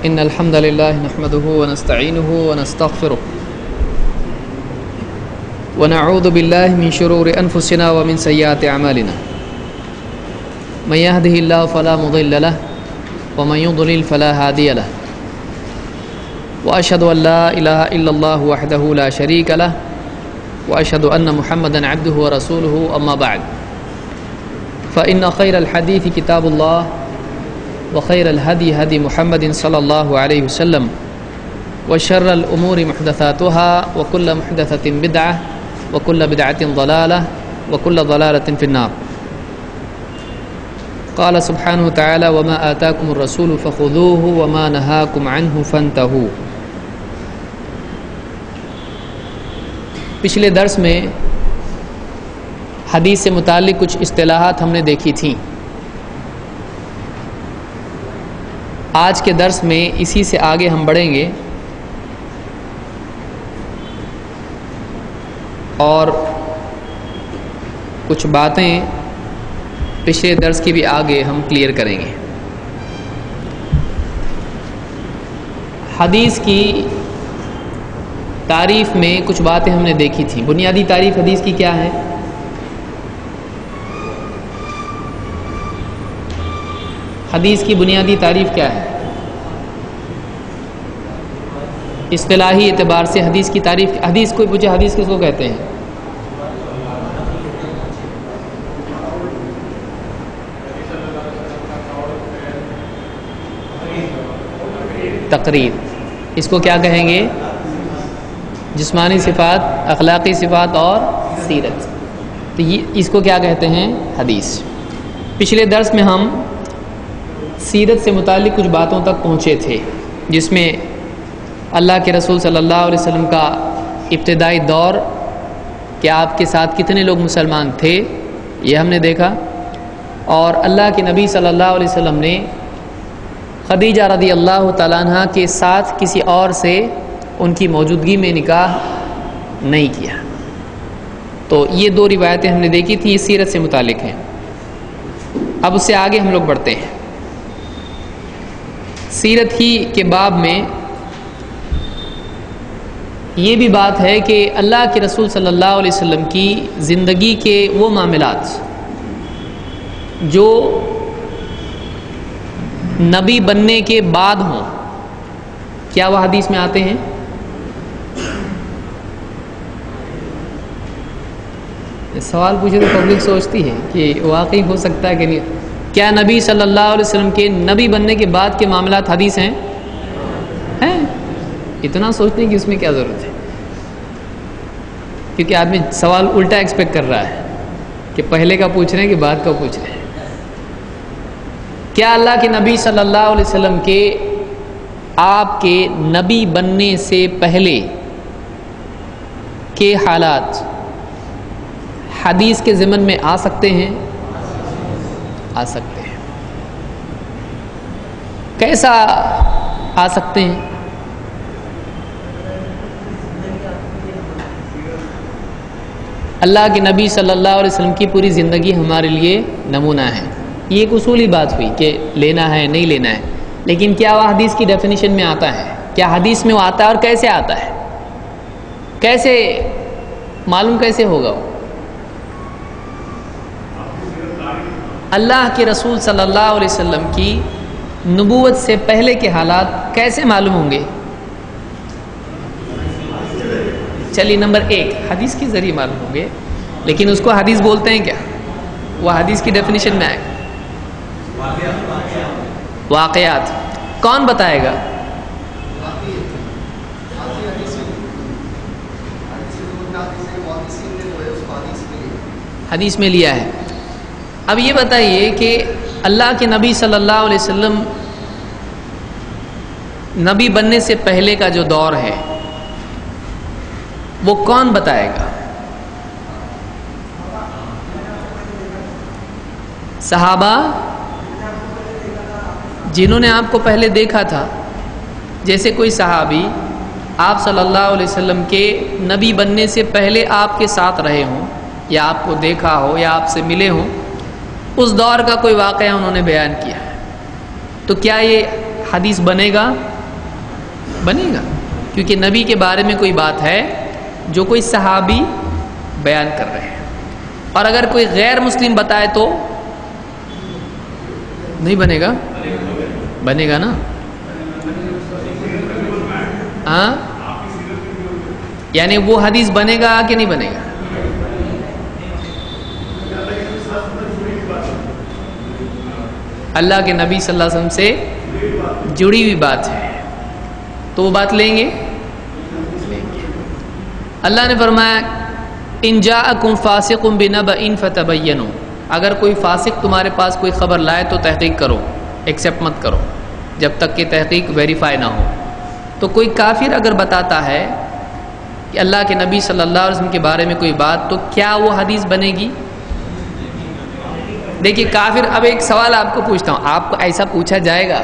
إن الحمد لله نحمده ونستعينه ونستغفره ونعوذ بالله من شرور أنفسنا ومن سيئات أعمالنا من يهده الله فلا مضل له ومن يضلل فلا هادي له وأشهد أن لا إله إلا الله وحده لا شريك له وأشهد أن محمدا عبده ورسوله أما بعد فإن خير الحديث كتاب الله وخير الهدي هدي محمد صلى الله عليه وسلم وشر الأمور محدثاتها وكل محدثة بدعة وكل بدعة ضلالة وكل ضلالة في النار. قال سبحانه وتعالى وما آتاكم الرسول فخذوه وما نهاكم عنه فانتهوا. پچھلے درس میں حدیث سے متعلق کچھ اصطلاحات ہم نے دیکھی تھیں. آج کے درس میں اسی سے آگے ہم بڑھیں گے اور کچھ باتیں پچھلے درس کی بھی آگے ہم کلیئر کریں گے. حدیث کی تعریف میں کچھ باتیں ہم نے دیکھی تھیں. بنیادی تعریف حدیث کی کیا ہے؟ حدیث کی بنیادی تعریف کیا ہے؟ اصطلاحی اعتبار سے حدیث کی تعریف. حدیث کوئی پوچھے حدیث کس کو کہتے ہیں؟ تقریر. اس کو کیا کہیں گے؟ جسمانی صفات، اخلاقی صفات اور سیرت. تو اس کو کیا کہتے ہیں؟ حدیث. پچھلے درس میں ہم سیرت سے متعلق کچھ باتوں تک پہنچے تھے جس میں اللہ کے رسول صلی اللہ علیہ وسلم کا ابتدائی دور کہ آپ کے ساتھ کتنے لوگ مسلمان تھے یہ ہم نے دیکھا، اور اللہ کے نبی صلی اللہ علیہ وسلم نے خدیجہ رضی اللہ تعالیٰ عنہ کے ساتھ کسی اور سے ان کی موجودگی میں نکاح نہیں کیا. تو یہ دو روایتیں ہم نے دیکھی تھی، یہ سیرت سے متعلق ہیں. اب اس سے آگے ہم لوگ بڑھتے ہیں. سیرت ہی کے باب میں یہ بھی بات ہے کہ اللہ کے رسول صلی اللہ علیہ وسلم کی زندگی کے وہ معاملات جو نبی بننے کے بعد ہوں، کیا وہ حدیث میں آتے ہیں؟ سوال پوچھے تو پبلک سوچتی ہے کہ واقعی ہو سکتا ہے کہ نہیں. کیا نبی صلی اللہ علیہ وسلم کے نبی بننے کے بعد کے معاملات حدیث ہیں؟ اتنا سوچنے کی اس میں کیا ضرورت ہے؟ کیونکہ آدمی سوال الٹا ایکسپیکٹ کر رہا ہے کہ پہلے کا پوچھ رہے ہیں کہ بعد کا پوچھ رہے ہیں. کیا اللہ کے نبی صلی اللہ علیہ وسلم کے آپ کے نبی بننے سے پہلے کے حالات حدیث کے ضمن میں آ سکتے ہیں؟ آ سکتے ہیں. کیسا آ سکتے ہیں؟ اللہ کے نبی صلی اللہ علیہ وسلم کی پوری زندگی ہمارے لیے نمونہ ہے. یہ ایک اصولی بات ہوئی کہ لینا ہے نہیں لینا ہے، لیکن کیا وہ حدیث کی ڈیفینیشن میں آتا ہے؟ کیا حدیث میں وہ آتا ہے اور کیسے آتا ہے؟ کیسے معلوم کیسے ہوگا وہ؟ اللہ کے رسول صلی اللہ علیہ وسلم کی نبوت سے پہلے کے حالات کیسے معلوم ہوں گے؟ چلیے نمبر 1 حدیث کے ذریعے معلوم ہوں گے، لیکن اس کو حدیث بولتے ہیں کیا؟ وہ حدیث کی ڈیفینیشن میں آئے گا. واقعات. کون بتائے گا؟ حدیث میں لیا ہے. اب یہ بتائیے کہ اللہ کے نبی صلی اللہ علیہ وسلم نبی بننے سے پہلے کا جو دور ہے وہ کون بتائے گا؟ صحابہ جنہوں نے آپ کو پہلے دیکھا تھا. جیسے کوئی صحابی آپ صلی اللہ علیہ وسلم کے نبی بننے سے پہلے آپ کے ساتھ رہے ہوں یا آپ کو دیکھا ہو یا آپ سے ملے ہوں، اس دور کا کوئی واقعہ انہوں نے بیان کیا ہے، تو کیا یہ حدیث بنے گا؟ بنے گا، کیونکہ نبی کے بارے میں کوئی بات ہے جو کوئی صحابی بیان کر رہے ہیں، اور اگر کوئی غیر مسلم بتائے تو نہیں بنے گا، بنے گا نا؟ ہاں، یعنی وہ حدیث بنے گا کہ نہیں بنے گا؟ اللہ کے نبی صلی اللہ علیہ وسلم سے جڑی ہوئی بات ہے تو وہ بات لیں گے۔ اللہ نے فرمایا ان جاءکم فاسق بنبأ فتبینوا، اگر کوئی فاسق تمہارے پاس کوئی خبر لائے تو تحقیق کرو، ایکسیپٹ مت کرو جب تک کہ تحقیق ویریفائی نہ ہو۔ تو کوئی کافر اگر بتاتا ہے کہ اللہ کے نبی صلی اللہ علیہ وسلم کے بارے میں کوئی بات، تو کیا وہ حدیث بنے گی؟ دیکھیے کافر، اب ایک سوال آپ کو پوچھتا ہوں، آپ کو ایسا پوچھا جائے گا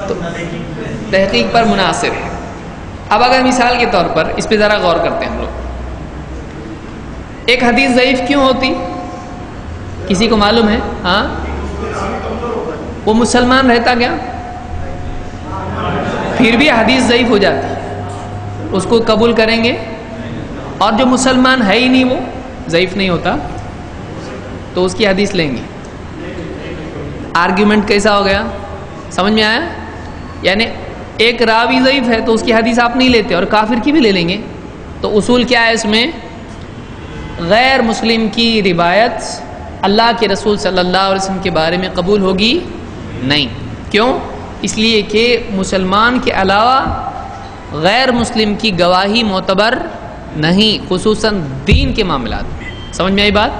تو تحقیق پر منحصر ہے۔ اب اگر مثال کے طور پر اس پہ ذرا غور کرتے ہیں ہم لوگ، ایک حدیث ضعیف کیوں ہوتی؟ کسی کو معلوم ہے؟ ہاں، وہ مسلمان رہتا کیا پھر بھی حدیث ضعیف ہو جاتی، اس کو قبول کریں گے، اور جو مسلمان ہے ہی نہیں وہ ضعیف نہیں ہوتا تو اس کی حدیث لیں گے۔ آرگیومنٹ کیسا ہو گیا؟ سمجھ میں آیا؟ یعنی ایک راوی ضعیف ہے تو اس کی حدیث آپ نہیں لیتے، اور کافر کی بھی لے لیں گے۔ تو اصول کیا ہے اس میں؟ غیر مسلم کی روایت اللہ کے رسول صلی اللہ علیہ وسلم کے بارے میں قبول ہوگی نہیں۔ کیوں؟ اس لیے کہ مسلمان کے علاوہ غیر مسلم کی گواہی معتبر نہیں، خصوصاً دین کے معاملات میں۔ سمجھ میں آئی بات؟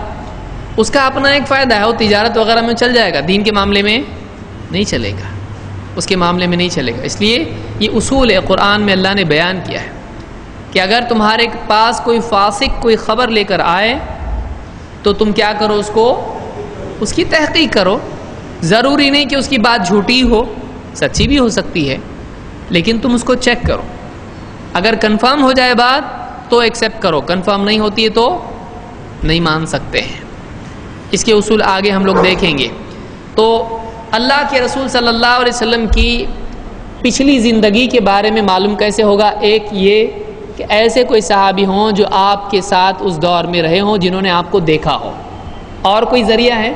اس کا اپنا ایک فائدہ ہے، وہ تجارت وغیرہ میں چل جائے گا، دین کے معاملے میں نہیں چلے گا، اس کے معاملے میں نہیں چلے گا۔ اس لیے یہ اصول ہے، قرآن میں اللہ نے بیان کیا ہے کہ اگر تمہارے پاس کوئی فاسق کوئی خبر لے کر آئے تو تم کیا کرو؟ اس کی تحقیق کرو۔ ضروری نہیں کہ اس کی بات جھوٹی ہو، سچی بھی ہو سکتی ہے، لیکن تم اس کو چیک کرو۔ اگر کنفرم ہو جائے بات تو ایکسیپٹ کرو، کنفرم نہیں ہوتی ہے تو نہیں مان سکتے ہیں۔ اس کے اصول آگے ہم لوگ دیکھیں گے۔ تو اللہ کے رسول صلی اللہ علیہ وسلم کی پچھلی زندگی کے بارے میں معلوم کیسے ہوگا؟ ایک یہ کہ ایسے کوئی صحابی ہوں جو آپ کے ساتھ اس دور میں رہے ہوں، جنہوں نے آپ کو دیکھا ہو۔ اور کوئی ذریعہ ہے؟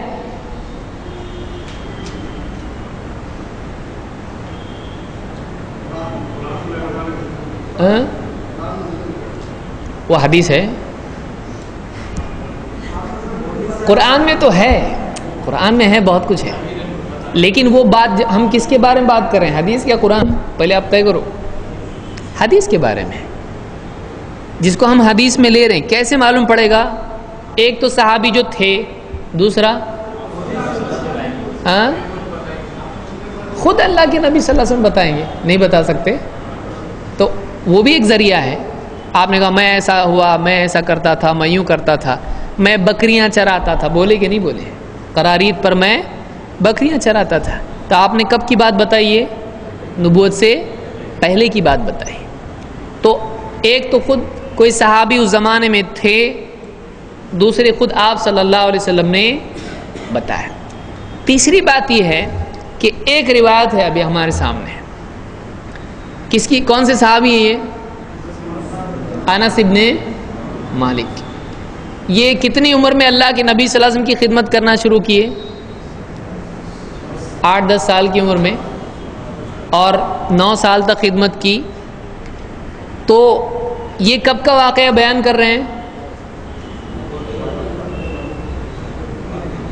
وہ حدیث ہے، قرآن میں تو ہے، قرآن میں ہے، بہت کچھ ہے، لیکن وہ بات ہم کس کے بارے میں بات کر رہے ہیں؟ حدیث یا قرآن؟ پہلے آپ طے کرو۔ حدیث کے بارے میں، جس کو ہم حدیث میں لے رہے ہیں، کیسے معلوم پڑے گا؟ ایک تو صحابی جو تھے، دوسرا خود اللہ کے نبی صلی اللہ علیہ وسلم بتائیں گے، نہیں بتا سکتے تو وہ بھی ایک ذریعہ ہے۔ آپ نے کہا میں ایسا ہوا، میں ایسا کرتا تھا، میں یوں کرتا تھا، میں بکریاں چراتا تھا، بولے کہ نہیں بولے؟ قرارید پر میں بکریاں چراتا تھا، تو آپ نے کب کی بات بتائی ہے؟ نبوت سے پہلے کی بات بتائی۔ تو ایک تو خود کوئی صحابی اس زمانے میں تھے، دوسرے خود آپ صلی اللہ علیہ وسلم نے بتایا۔ تیسری بات یہ ہے کہ ایک روایت ہے ابھی ہمارے سامنے، کس کی؟ کون سے صحابی ہے یہ؟ انس ابن مالک۔ یہ کتنی عمر میں اللہ کے نبی صلی اللہ علیہ وسلم کی خدمت کرنا شروع کیے؟ 8-10 سال کی عمر میں، اور 9 سال تک خدمت کی۔ تو یہ کب کا واقعہ بیان کر رہے ہیں؟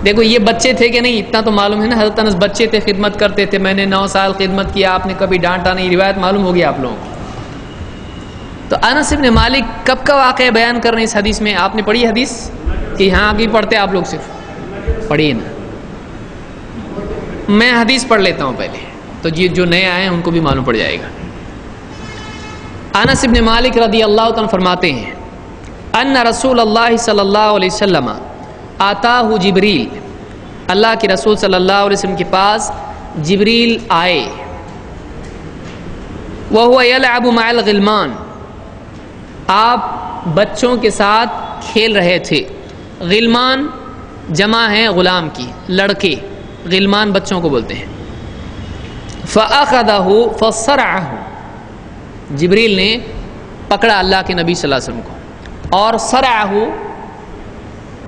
دیکھو یہ بچے تھے کہ نہیں اتنا تو معلوم ہے نا، حضرت انس بچے تھے، خدمت کرتے تھے، میں نے 9 سال خدمت کیا، آپ نے کبھی ڈانٹا نہیں، روایت معلوم ہوگی آپ لوگوں کو۔ تو انس ابن مالک کب کا واقعہ بیان کر رہے ہیں اس حدیث میں؟ آپ نے پڑھی حدیث کہ یہاں آگے پڑھتے آپ لوگ؟ صرف پڑھیے نا، میں حدیث پڑھ لیتا ہوں پہلے، تو یہ جو نئے آئے ہیں ان کو بھی معلوم پڑ جائے گا۔ انس ابن مالک رضی اللہ تعالیٰ فرماتے ہیں ان رسول اللہ صلی اللہ علیہ وسلم آتاہ جبریل، اللہ کے رسول صلی اللہ علیہ وسلم کے پاس جبریل آئے، وَهُوَ يَلْعَبُ مَعَ الْغِلْمَانِ، آپ بچوں کے ساتھ کھیل رہے تھے۔ غلمان جمع ہے غلام کی، لڑکے، غلمان بچوں کو بولتے ہیں۔ فَأَخَذَهُ فَصَرَعَهُ، جبریل نے پکڑا اللہ کے نبی صلی اللہ علیہ وسلم کو اور صرعہ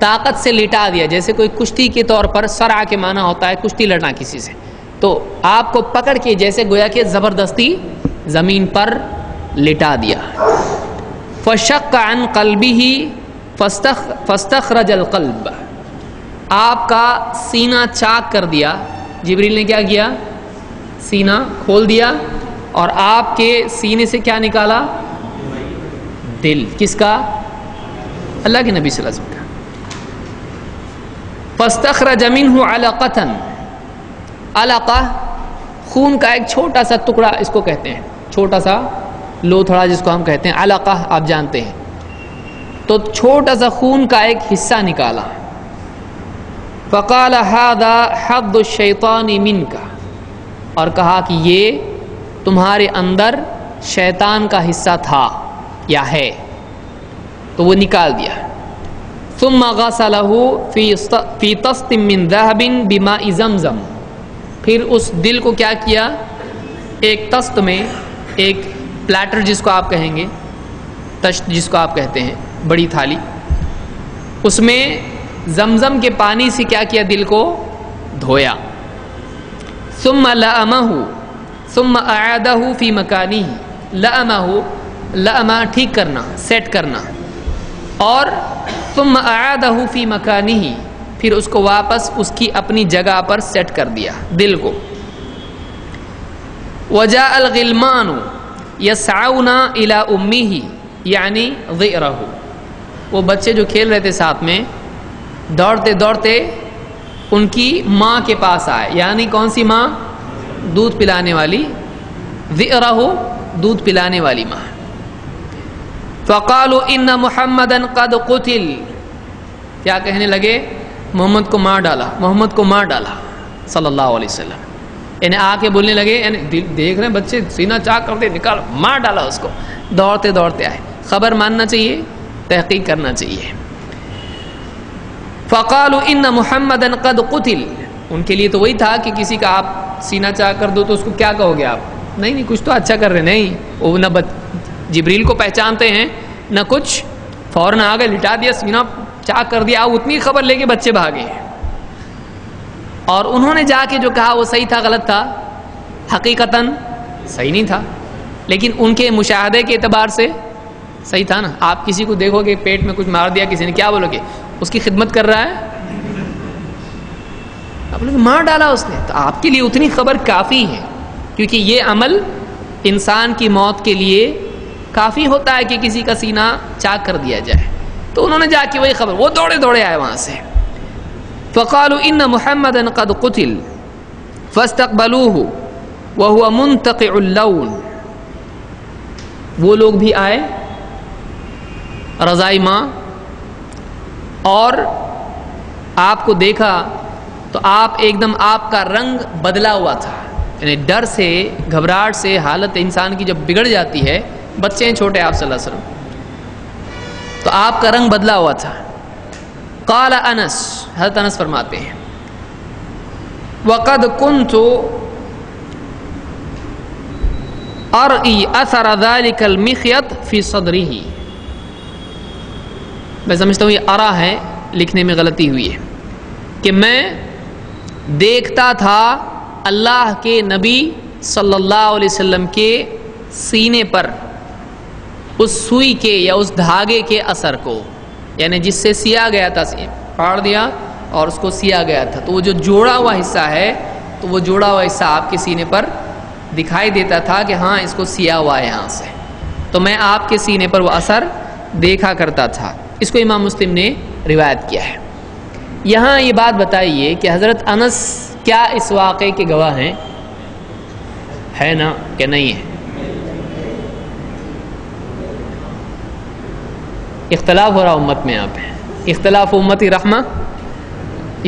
طاقت سے لٹا دیا. جیسے کوئی کشتی کے طور پر صرع کے معنی ہوتا ہے کشتی لڑنا کسی سے، تو آپ کو پکڑ کے جیسے گویا کہ زبردستی زمین پر لٹا دیا. فَشَقَّ عَنْ قَلْبِهِ فَاسْتَخْرَجَ الْقَلْبَ، آپ کا سینہ چاک کر دیا. جبریل نے کیا کیا؟ سینہ کھول دیا اور آپ کے سینے سے کیا نکالا؟ دل. کس کا؟ اللہ کے نبی صلی اللہ علیہ وسلم کا. فَاسْتَخْرَجَ مِنْهُ عَلَقَةً، علقہ خون کا ایک چھوٹا سا ٹکڑا اس کو کہتے ہیں، چھوٹا سا لوتھڑا جس کو ہم کہتے ہیں، علقہ آپ جانتے ہیں. تو چھوٹا سا خون کا ایک حصہ نکالا. فَقَالَ هَذَا حَظُّ الشَّيْطَانِ مِنْكَ، اور کہا کہ یہ تمہارے اندر شیطان کا حصہ تھا یا ہے، تو وہ نکال دیا. ثم غسلہ فی طست من ذہب بماء زمزم، پھر اس دل کو کیا کیا؟ ایک طست میں، ایک پلیٹر جس کو آپ کہیں گے، تشت جس کو آپ کہتے ہیں، بڑی تھالی، اس میں زمزم کے پانی سے کیا کیا؟ دل کو دھویا. ثم لأمہ، ثم اعادہ فی مکانہ، لأمہ، لأمہ ٹھیک کرنا، سیٹ کرنا، اور ثم اعادہ فی مکانہ، پھر اس کو واپس اس کی اپنی جگہ پر سیٹ کر دیا دل کو. وجاء الغلمان یسعون الی امہ، یعنی ذئرہ، وہ بچے جو کھیل رہے تھے ساتھ میں، دوڑتے دوڑتے ان کی ماں کے پاس آئے. یعنی کون سی ماں؟ دودھ پلانے والی، ذئرہ دودھ پلانے والی ماں. فقالوا ان محمدا قد قتل، کیا کہنے لگے؟ محمد کو مار ڈالا، محمد کو مار ڈالا صلی اللہ علیہ وسلم. یعنی آ کے بولنے لگے، یعنی دیکھ رہے ہیں بچے سینہ چاک کرتے، نکال، مار ڈالا اس کو. دوڑتے دوڑتے آئے. خبر ماننا چاہیے، تحقیق کرنا چاہیے. فقالوا ان محمدا قد قتل، ان کے لیے تو وہی تھا کہ کسی کا آپ سینہ چاک کر دو تو اس کو کیا کہو گے آپ؟ نہیں کچھ تو اچھا کر رہے. نہیں، وہ نہ جبریل کو پہچانتے ہیں نہ کچھ، فوراً آ گئے، لٹا دیا، سینہ چاک کر دیا. اتنی خبر لے کے بچے بھاگے. اور انہوں نے جا کے جو کہا وہ صحیح تھا غلط تھا؟ حقیقتاً صحیح نہیں تھا، لیکن ان کے مشاہدے کے اعتبار سے صحیح تھا نا. آپ کسی کو دیکھو گے پیٹ میں کچھ مار دیا کسی نے، کیا بولو گے؟ اس کی خدمت کر رہا ہے؟ آپ بولو گے مار ڈالا اس نے. تو آپ کے لیے اتنی خبر کافی ہے، کیونکہ یہ عمل انسان کی موت کے لیے کافی ہوتا ہے کہ کسی کا سینہ چاک کر دیا جائے. تو انہوں نے جا کے وہی خبر، وہ دوڑے دوڑے آئے وہاں سے. فقالوا ان محمدا قد قتل فاستقبلوه وهو منتقع اللون، وہ لوگ بھی آئے رضائی ماں، اور آپ کو دیکھا تو آپ ایک دم، آپ کا رنگ بدلا ہوا تھا. یعنی ڈر سے، گھبراہٹ سے حالت انسان کی جب بگڑ جاتی ہے، بچے ہیں چھوٹے آپ صلی اللہ علیہ وسلم، تو آپ کا رنگ بدلا ہوا تھا. قال انس، حضرت انس فرماتے ہیں، وقد كنت ارئی اثر ذلك المخيط في صدره، میں سمجھتا ہوں یہ ارا ہے، لکھنے میں غلطی ہوئی ہے، کہ میں دیکھتا تھا اللہ کے نبی صلی اللہ علیہ وسلم کے سینے پر اس سوئی کے یا اس دھاگے کے اثر کو، یعنی جس سے سیا گیا تھا، پھاڑ دیا اور اس کو سیا گیا تھا، تو وہ جو جوڑا ہوا حصہ ہے، تو وہ جوڑا ہوا حصہ آپ کے سینے پر دکھائی دیتا تھا کہ ہاں اس کو سیا ہوا ہے یہاں سے. تو میں آپ کے سینے پر وہ اثر دیکھا کرتا تھا. اس کو امام مسلم نے روایت کیا ہے. یہاں یہ بات بتائیے کہ حضرت انس کیا اس واقعے کے گواہ ہیں؟ ہے نا کہ نہیں ہے؟ اختلاف ہو رہا امت میں. آپ اختلاف امتی رحمہ،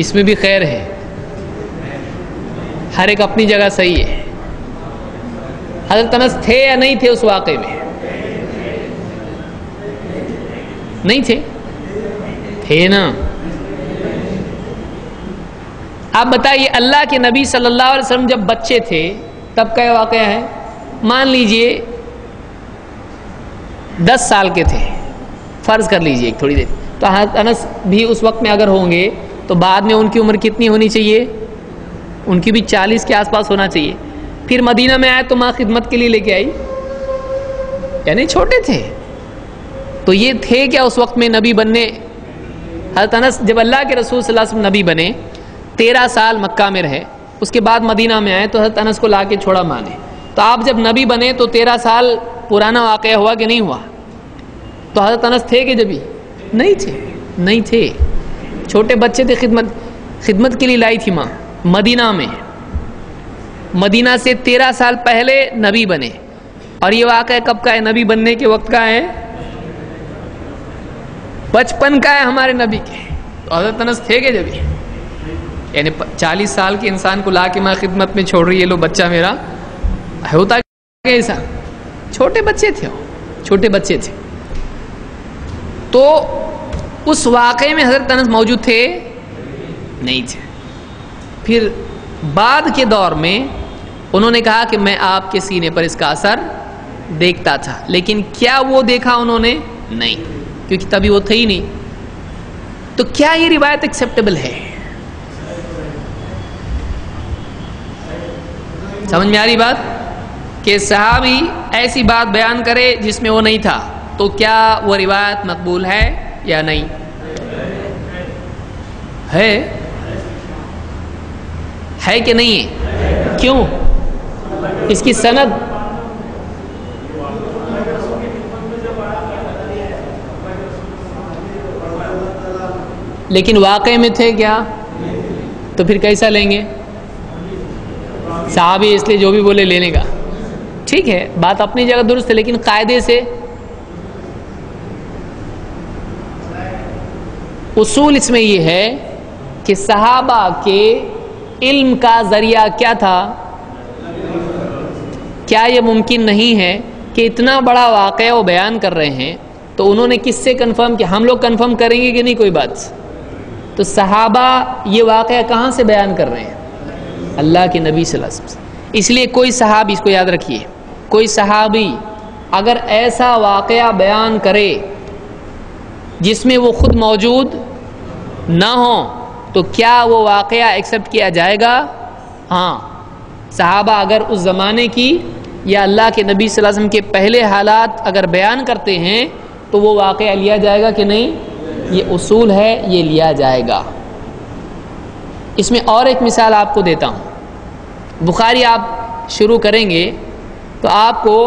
اس میں بھی خیر ہے، ہر ایک اپنی جگہ صحیح ہے. حضرت انس تھے یا نہیں تھے اس واقعے میں؟ نہیں تھے؟ تھے نا. آپ بتائیے، اللہ کے نبی صلی اللہ علیہ وسلم جب بچے تھے تب کا یہ واقعہ ہے، مان لیجئے 10 سال کے تھے، فرض کر لیجئے ایک تھوڑی دیر، تو حضرت انس بھی اس وقت میں اگر ہوں گے تو بعد میں ان کی عمر کتنی ہونی چاہیے؟ ان کی بھی 40 کے آس پاس ہونا چاہیے۔ پھر مدینہ میں آئے تو ماں خدمت کے لیے لے کے آئی، یعنی چھوٹے تھے۔ تو یہ تھے کیا اس وقت میں نبی بننے؟ حضرت انس جب اللہ کے رسول صلی اللہ علیہ وسلم نبی بنے 13 سال مکہ میں رہے، اس کے بعد مدینہ میں آئے تو حضرت انس کو لا کے چھوڑا ماں نے۔ تو آپ جب نبی بنے تو 13 سال پرانا واقعہ ہوا کہ نہیں ہوا؟ تو حضرت انس تھے کہ جبھی نہیں تھے، چھوٹے بچے تھے، خدمت کے لیے لائی تھی ماں مدینہ میں۔ مدینہ سے 13 سال پہلے نبی بنے، اور یہ واقعہ کب کا ہے؟ نبی بننے کے وقت کا ہے، بچپن کا ہے ہمارے نبی کے۔ تو حضرت انس تھے کہ جبھی، یعنی 40 سال کے انسان کو لا کے ماں خدمت میں چھوڑ رہی ہے، لو بچہ میرا، ہوتا ایسا؟ چھوٹے بچے تھے۔ تو اس واقعے میں حضرت انس موجود تھے؟ نہیں تھے۔ پھر بعد کے دور میں انہوں نے کہا کہ میں آپ کے سینے پر اس کا اثر دیکھتا تھا، لیکن کیا وہ دیکھا انہوں نے؟ نہیں، کیونکہ تبھی وہ تھے ہی نہیں۔ تو کیا یہ روایت ایکسیپٹیبل ہے؟ سمجھ میں آ رہی بات؟ کہ صحابی ایسی بات بیان کرے جس میں وہ نہیں تھا، تو کیا وہ روایت مقبول ہے یا نہیں؟ ہے کہ نہیں ہے؟ کیوں؟ اس کی سند لیکن واقعے میں تھے کیا؟ تو پھر کیسا لیں گے؟ صحابی اس لیے جو بھی بولے لینے کا، ٹھیک ہے، بات اپنی جگہ درست ہے، لیکن قاعدے سے اصول اس میں یہ ہے کہ صحابہ کے علم کا ذریعہ کیا تھا؟ کیا یہ ممکن نہیں ہے کہ اتنا بڑا واقعہ وہ بیان کر رہے ہیں تو انہوں نے کس سے کنفرم کیا؟ ہم لوگ کنفرم کریں گے کہ نہیں کوئی بات؟ تو صحابہ یہ واقعہ کہاں سے بیان کر رہے ہیں؟ اللہ کے نبی صلی اللہ علیہ وسلم۔ اس لیے کوئی صحابی، اس کو یاد رکھیے، کوئی صحابی اگر ایسا واقعہ بیان کرے جس میں وہ خود موجود نہ ہو تو کیا وہ واقعہ ایکسیپٹ کیا جائے گا؟ ہاں، صحابہ اگر اس زمانے کی یا اللہ کے نبی صلی اللہ علیہ وسلم کے پہلے حالات اگر بیان کرتے ہیں تو وہ واقعہ لیا جائے گا کہ نہیں؟ یہ اصول ہے، یہ لیا جائے گا۔ اس میں اور ایک مثال آپ کو دیتا ہوں۔ بخاری آپ شروع کریں گے تو آپ کو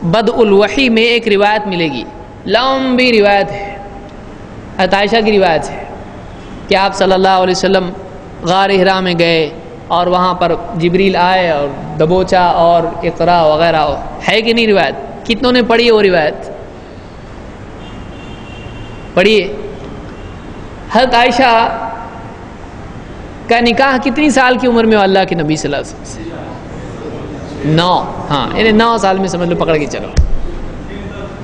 بدء الوحی میں ایک روایت ملے گی، لمبی روایت ہے، حضرت عائشہ کی روایت ہے کہ آپ صلی اللہ علیہ وسلم غار حرا میں گئے اور وہاں پر جبریل آئے اور دبوچا اور اقرا وغیرہ، ہے کہ نہیں روایت؟ کتنوں نے پڑھی ہے وہ روایت؟ پڑھیے۔ حضرت عائشہ کا نکاح کتنی سال کی عمر میں اللہ کے نبی صلی اللہ علیہ وسلم سے؟ 9، ہاں، یعنی 9 سال میں سمجھ لو، پکڑ کے چلو۔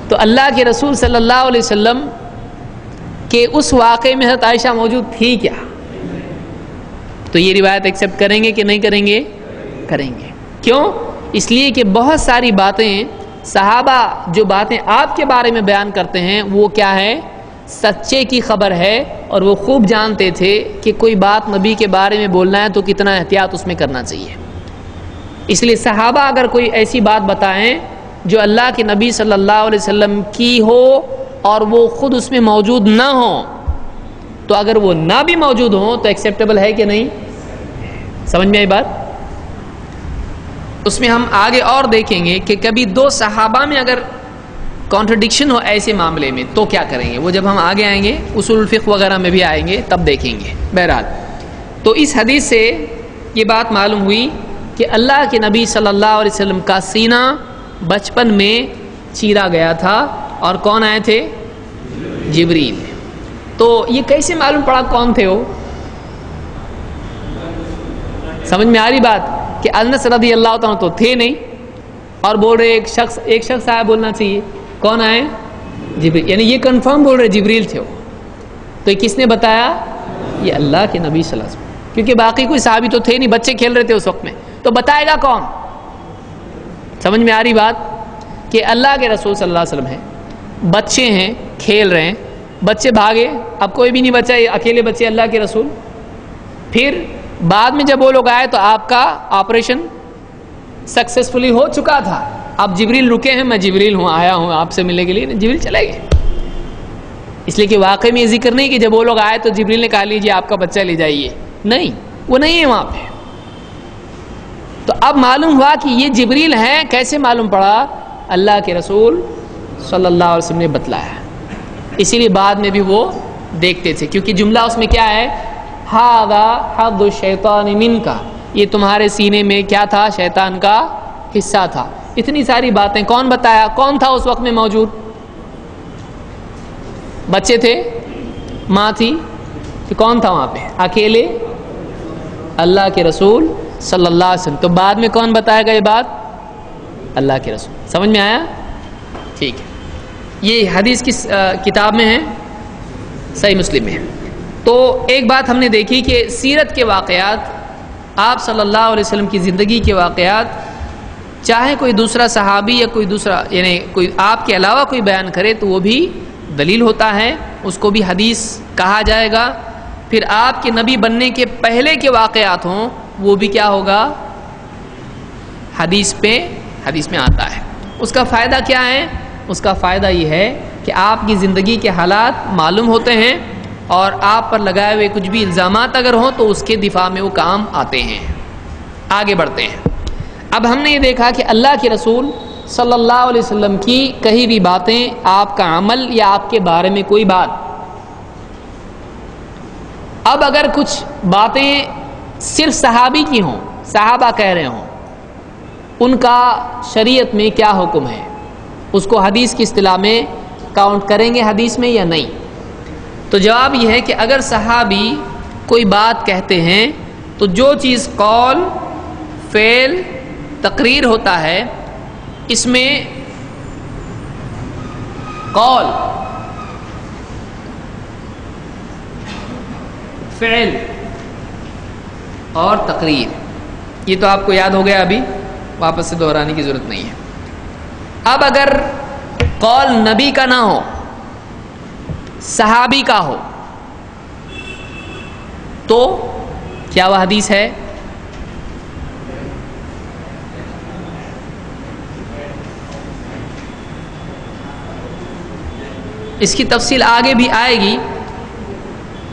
تو اللہ کے رسول صلی اللہ علیہ وسلم کہ اس واقعے میں حضرت عائشہ موجود تھی کیا؟ تو یہ روایت ایکسیپٹ کریں گے کہ نہیں کریں گے؟ کریں گے۔ کیوں؟ اس لیے کہ بہت ساری باتیں صحابہ جو باتیں آپ کے بارے میں بیان کرتے ہیں وہ کیا ہے؟ سچے کی خبر ہے، اور وہ خوب جانتے تھے کہ کوئی بات نبی کے بارے میں بولنا ہے تو کتنا احتیاط اس میں کرنا چاہیے۔ اس لیے صحابہ اگر کوئی ایسی بات بتائیں جو اللہ کے نبی صلی اللہ علیہ وسلم کی ہو اور وہ خود اس میں موجود نہ ہوں، تو اگر وہ نہ بھی موجود ہوں تو ایکسیپٹیبل ہے کہ نہیں؟ سمجھ میں آئی بات؟ اس میں ہم آگے اور دیکھیں گے کہ کبھی 2 صحابہ میں اگر کانٹرڈکشن ہو ایسے معاملے میں تو کیا کریں گے، وہ جب ہم آگے آئیں گے اصول الفقہ وغیرہ میں بھی آئیں گے تب دیکھیں گے۔ بہرحال تو اس حدیث سے یہ بات معلوم ہوئی کہ اللہ کے نبی صلی اللہ علیہ وسلم کا سینہ بچپن میں چیرا گیا تھا، اور کون آئے تھے؟ جبریل۔ تو یہ کیسے معلوم پڑا کون تھے وہ؟ سمجھ میں آ رہی بات کہ انس رضی اللہ تعالیٰ تو تھے نہیں، اور بول رہے ایک شخص آیا، بولنا چاہیے کون آئے؟ جبریل، یعنی یہ کنفرم بول رہے جبریل تھے وہ۔ تو یہ کس نے بتایا؟ یہ اللہ کے نبی صلی اللہ علیہ وسلم، کیونکہ باقی کوئی صحابی تو تھے نہیں، بچے کھیل رہے تھے اس وقت میں، تو بتائے گا کون؟ سمجھ میں آ رہی بات کہ اللہ کے رسول صلی اللہ علیہ وسلم ہیں، بچے ہیں کھیل رہے ہیں، بچے بھاگے، اب کوئی بھی نہیں بچا، اکیلے بچے اللہ کے رسول. پھر بعد میں جب وہ لوگ آئے تو آپ کا آپریشن سکسیسفلی ہو چکا تھا. اب جبریل رکے ہیں، میں جبریل ہوں، آیا ہوں آپ سے ملنے کے لیے. جبریل چلے گئے، اس لیے کہ واقعی میں یہ ذکر نہیں کہ جب وہ لوگ آئے تو جبریل نے کہا لیجیے آپ کا بچہ لے جائیے. نہیں، وہ نہیں ہے وہاں پہ. تو اب معلوم ہوا کہ یہ جبریل ہیں. کیسے معلوم پڑا؟ اللہ کے رسول صلی اللہ علیہ وسلم نے بتلایا. اسی لیے بعد میں بھی وہ دیکھتے تھے، کیونکہ جملہ اس میں کیا ہے؟ ھذا حظ الشیطان منک، یہ تمہارے سینے میں کیا تھا؟ شیطان کا حصہ تھا. اتنی ساری باتیں کون بتایا؟ کون تھا اس وقت میں موجود؟ بچے تھے، ماں تھی، کہ کون تھا وہاں پہ؟ اکیلے اللہ کے رسول صلی اللہ علیہ وسلم. تو بعد میں کون بتائے گا یہ بات؟ اللہ کے رسول. سمجھ میں آیا؟ ٹھیک ہے. یہ حدیث کی کتاب میں ہے، صحیح مسلم میں ہے. تو ایک بات ہم نے دیکھی کہ سیرت کے واقعات، آپ صلی اللہ علیہ وسلم کی زندگی کے واقعات، چاہے کوئی دوسرا صحابی یا کوئی دوسرا یعنی کوئی آپ کے علاوہ کوئی بیان کرے تو وہ بھی دلیل ہوتا ہے، اس کو بھی حدیث کہا جائے گا. پھر آپ کے نبی بننے کے پہلے کے واقعات ہوں وہ بھی کیا ہوگا؟ حدیث میں آتا ہے. اس کا فائدہ کیا ہے؟ اس کا فائدہ یہ ہے کہ آپ کی زندگی کے حالات معلوم ہوتے ہیں، اور آپ پر لگائے ہوئے کچھ بھی الزامات اگر ہوں تو اس کے دفاع میں وہ کام آتے ہیں. آگے بڑھتے ہیں. اب ہم نے یہ دیکھا کہ اللہ کے رسول صلی اللہ علیہ وسلم کی کہیں بھی باتیں، آپ کا عمل یا آپ کے بارے میں کوئی بات. اب اگر کچھ باتیں صرف صحابی کی ہوں، صحابہ کہہ رہے ہوں، ان کا شریعت میں کیا حکم ہے؟ اس کو حدیث کی اصطلاح میں کاؤنٹ کریں گے حدیث میں یا نہیں؟ تو جواب یہ ہے کہ اگر صحابی کوئی بات کہتے ہیں تو جو چیز قول، فعل، تقریر ہوتا ہے، اس میں قول، فعل اور تقریر، یہ تو آپ کو یاد ہو گیا، ابھی واپس سے دہرانے کی ضرورت نہیں ہے. اب اگر قول نبی کا نہ ہو، صحابی کا ہو، تو کیا وہ حدیث ہے؟ اس کی تفصیل آگے بھی آئے گی.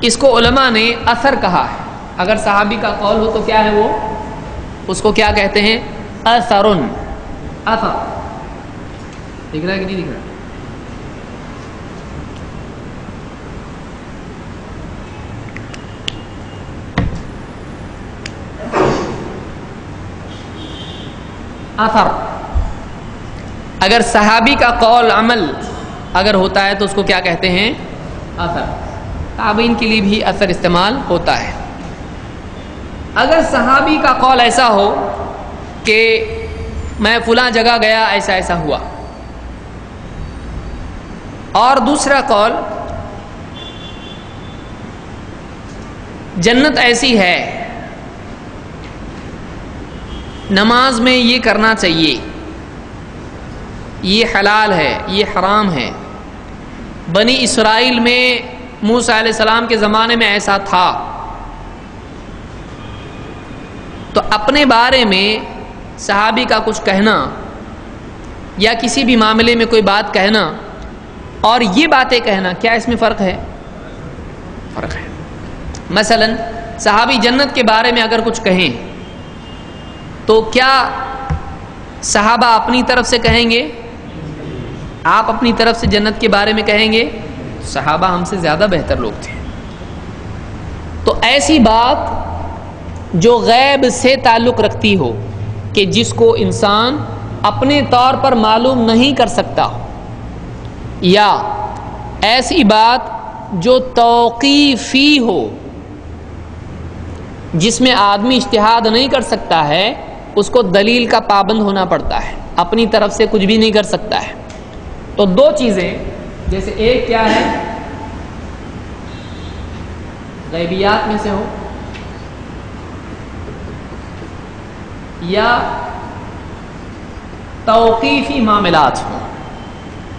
اس کو علماء نے اثر کہا ہے. اگر صحابی کا قول ہو تو کیا ہے وہ؟ اس کو کیا کہتے ہیں؟ اثرن. اثر دکھ رہا ہے کہ نہیں دکھ رہا؟ اثر. اگر صحابی کا قول، عمل اگر ہوتا ہے تو اس کو کیا کہتے ہیں؟ اثر. تابعین کے لیے بھی اثر استعمال ہوتا ہے. اگر صحابی کا قول ایسا ہو کہ میں فلاں جگہ گیا، ایسا ایسا ہوا، اور دوسرا قول جنت ایسی ہے، نماز میں یہ کرنا چاہیے، یہ حلال ہے، یہ حرام ہے، بنی اسرائیل میں موسیٰ علیہ السلام کے زمانے میں ایسا تھا، تو اپنے بارے میں صحابی کا کچھ کہنا یا کسی بھی معاملے میں کوئی بات کہنا اور یہ باتیں کہنا، کیا اس میں فرق ہے؟ فرق ہے. مثلا صحابی جنت کے بارے میں اگر کچھ کہیں تو کیا صحابہ اپنی طرف سے کہیں گے؟ آپ اپنی طرف سے جنت کے بارے میں کہیں گے؟ صحابہ ہم سے زیادہ بہتر لوگ تھے. تو ایسی بات جو غیب سے تعلق رکھتی ہو، کہ جس کو انسان اپنے طور پر معلوم نہیں کر سکتا، یا ایسی بات جو توقیفی ہو، جس میں آدمی اجتہاد نہیں کر سکتا ہے، اس کو دلیل کا پابند ہونا پڑتا ہے، اپنی طرف سے کچھ بھی نہیں کر سکتا ہے. تو دو چیزیں، جیسے ایک کیا ہے، غیبیات میں سے ہو، یا توقیفی معاملات ہوں.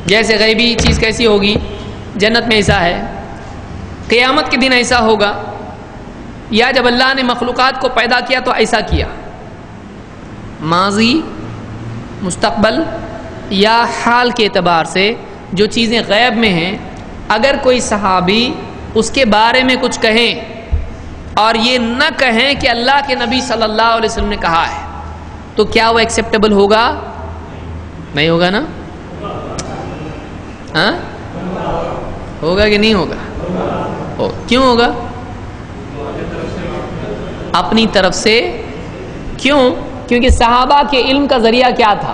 جیسے غیبی چیز کیسی ہوگی؟ جنت میں ایسا ہے، قیامت کے دن ایسا ہوگا، یا جب اللہ نے مخلوقات کو پیدا کیا تو ایسا کیا. ماضی، مستقبل یا حال کے اعتبار سے جو چیزیں غیب میں ہیں، اگر کوئی صحابی اس کے بارے میں کچھ کہیں اور یہ نہ کہیں کہ اللہ کے نبی صلی اللہ علیہ وسلم نے کہا ہے، تو کیا وہ ایکسیپٹیبل ہوگا؟ نہیں ہوگا نا؟ ہاں ہوگا کہ نہیں ہوگا؟ کیوں ہوگا؟ اپنی طرف سے. کیوں؟ کیونکہ صحابہ کے علم کا ذریعہ کیا تھا؟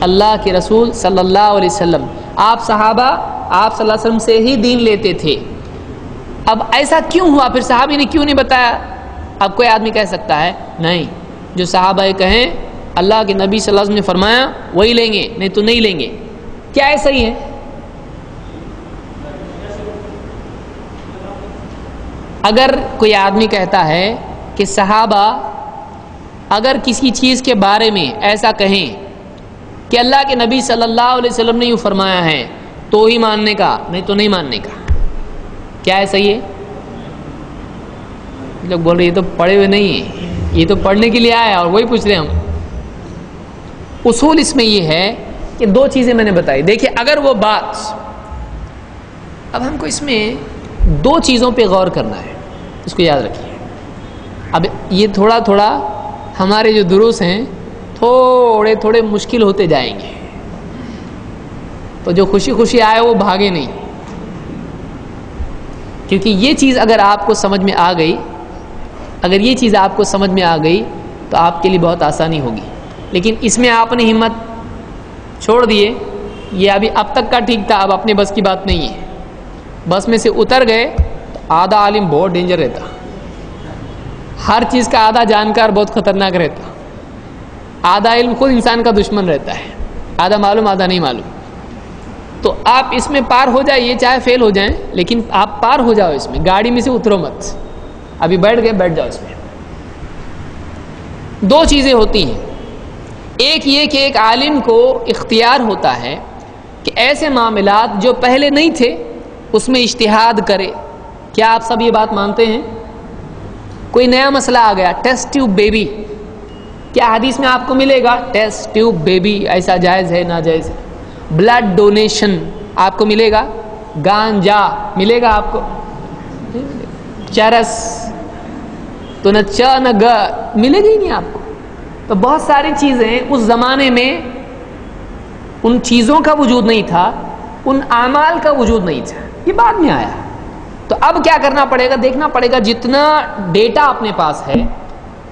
اللہ کے رسول صلی اللہ علیہ وسلم. آپ صحابہ آپ صلی اللہ علیہ وسلم سے ہی دین لیتے تھے. اب ایسا کیوں ہوا؟ پھر صحابی نے کیوں نہیں بتایا؟ اب کوئی آدمی کہہ سکتا ہے نہیں، جو صحابہ کہیں اللہ کے نبی صلی اللہ علیہ وسلم نے فرمایا وہی لیں گے، نہیں تو نہیں لیں گے. کیا ایسا ہی ہے؟ اگر کوئی آدمی کہتا ہے کہ صحابہ اگر کسی چیز کے بارے میں ایسا کہیں کہ اللہ کے نبی صلی اللہ علیہ وسلم نے یوں فرمایا ہے تو ہی ماننے کا، نہیں تو نہیں ماننے کا. کیا ہے صحیح ہے؟ لوگ بول رہے یہ تو پڑھے ہوئے نہیں ہیں، یہ تو پڑھنے کے لیے آیا اور وہی پوچھ رہے ہم. اصول اس میں یہ ہے کہ دو چیزیں میں نے بتائی. دیکھیں اگر وہ بات، اب ہم کو اس میں دو چیزوں پہ غور کرنا ہے، اس کو یاد رکھیے. اب یہ تھوڑا تھوڑا ہمارے جو دروس ہیں تھوڑے تھوڑے مشکل ہوتے جائیں گے، تو جو خوشی خوشی آئے وہ بھاگے نہیں، کیونکہ یہ چیز اگر آپ کو سمجھ میں آ گئی، اگر یہ چیز آپ کو سمجھ میں آ گئی تو آپ کے لیے بہت آسانی ہوگی. لیکن اس میں آپ نے ہمت چھوڑ دیے، یہ ابھی اب تک کا ٹھیک تھا، اب اپنے بس کی بات نہیں ہے. بس میں سے اتر گئے تو آدھا عالم بہت ڈینجر رہتا، ہر چیز کا آدھا جانکار بہت خطرناک رہتا. آدھا علم خود انسان کا دشمن رہتا ہے، آدھا معلوم آدھا نہیں معلوم. تو آپ اس میں پار ہو جائیے، چاہے فیل ہو جائیں، لیکن آپ پار ہو جاؤ اس میں. گاڑی میں سے اترو مت، ابھی بیٹھ گئے بیٹھ جاؤ اس میں. دو چیزیں ہوتی ہیں. ایک یہ کہ ایک عالم کو اختیار ہوتا ہے کہ ایسے معاملات جو پہلے نہیں تھے اس میں اجتہاد کرے. کیا آپ سب یہ بات مانتے ہیں؟ کوئی نیا مسئلہ آ گیا، ٹیسٹ ٹیوب بیبی، کیا حدیث میں آپ کو ملے گا ٹیسٹ ٹیوب بیبی ایسا جائز ہے ناجائز ہے؟ بلڈ ڈونیشن آپ کو ملے گا؟ گانجا ملے گا آپ کو؟ چرس تو نہ چ نہ گ ملے گی نہیں آپ کو. تو بہت ساری چیزیں اس زمانے میں ان چیزوں کا وجود نہیں تھا، ان اعمال کا وجود نہیں تھا، یہ بعد میں آیا. تو اب کیا کرنا پڑے گا؟ دیکھنا پڑے گا جتنا ڈیٹا اپنے پاس ہے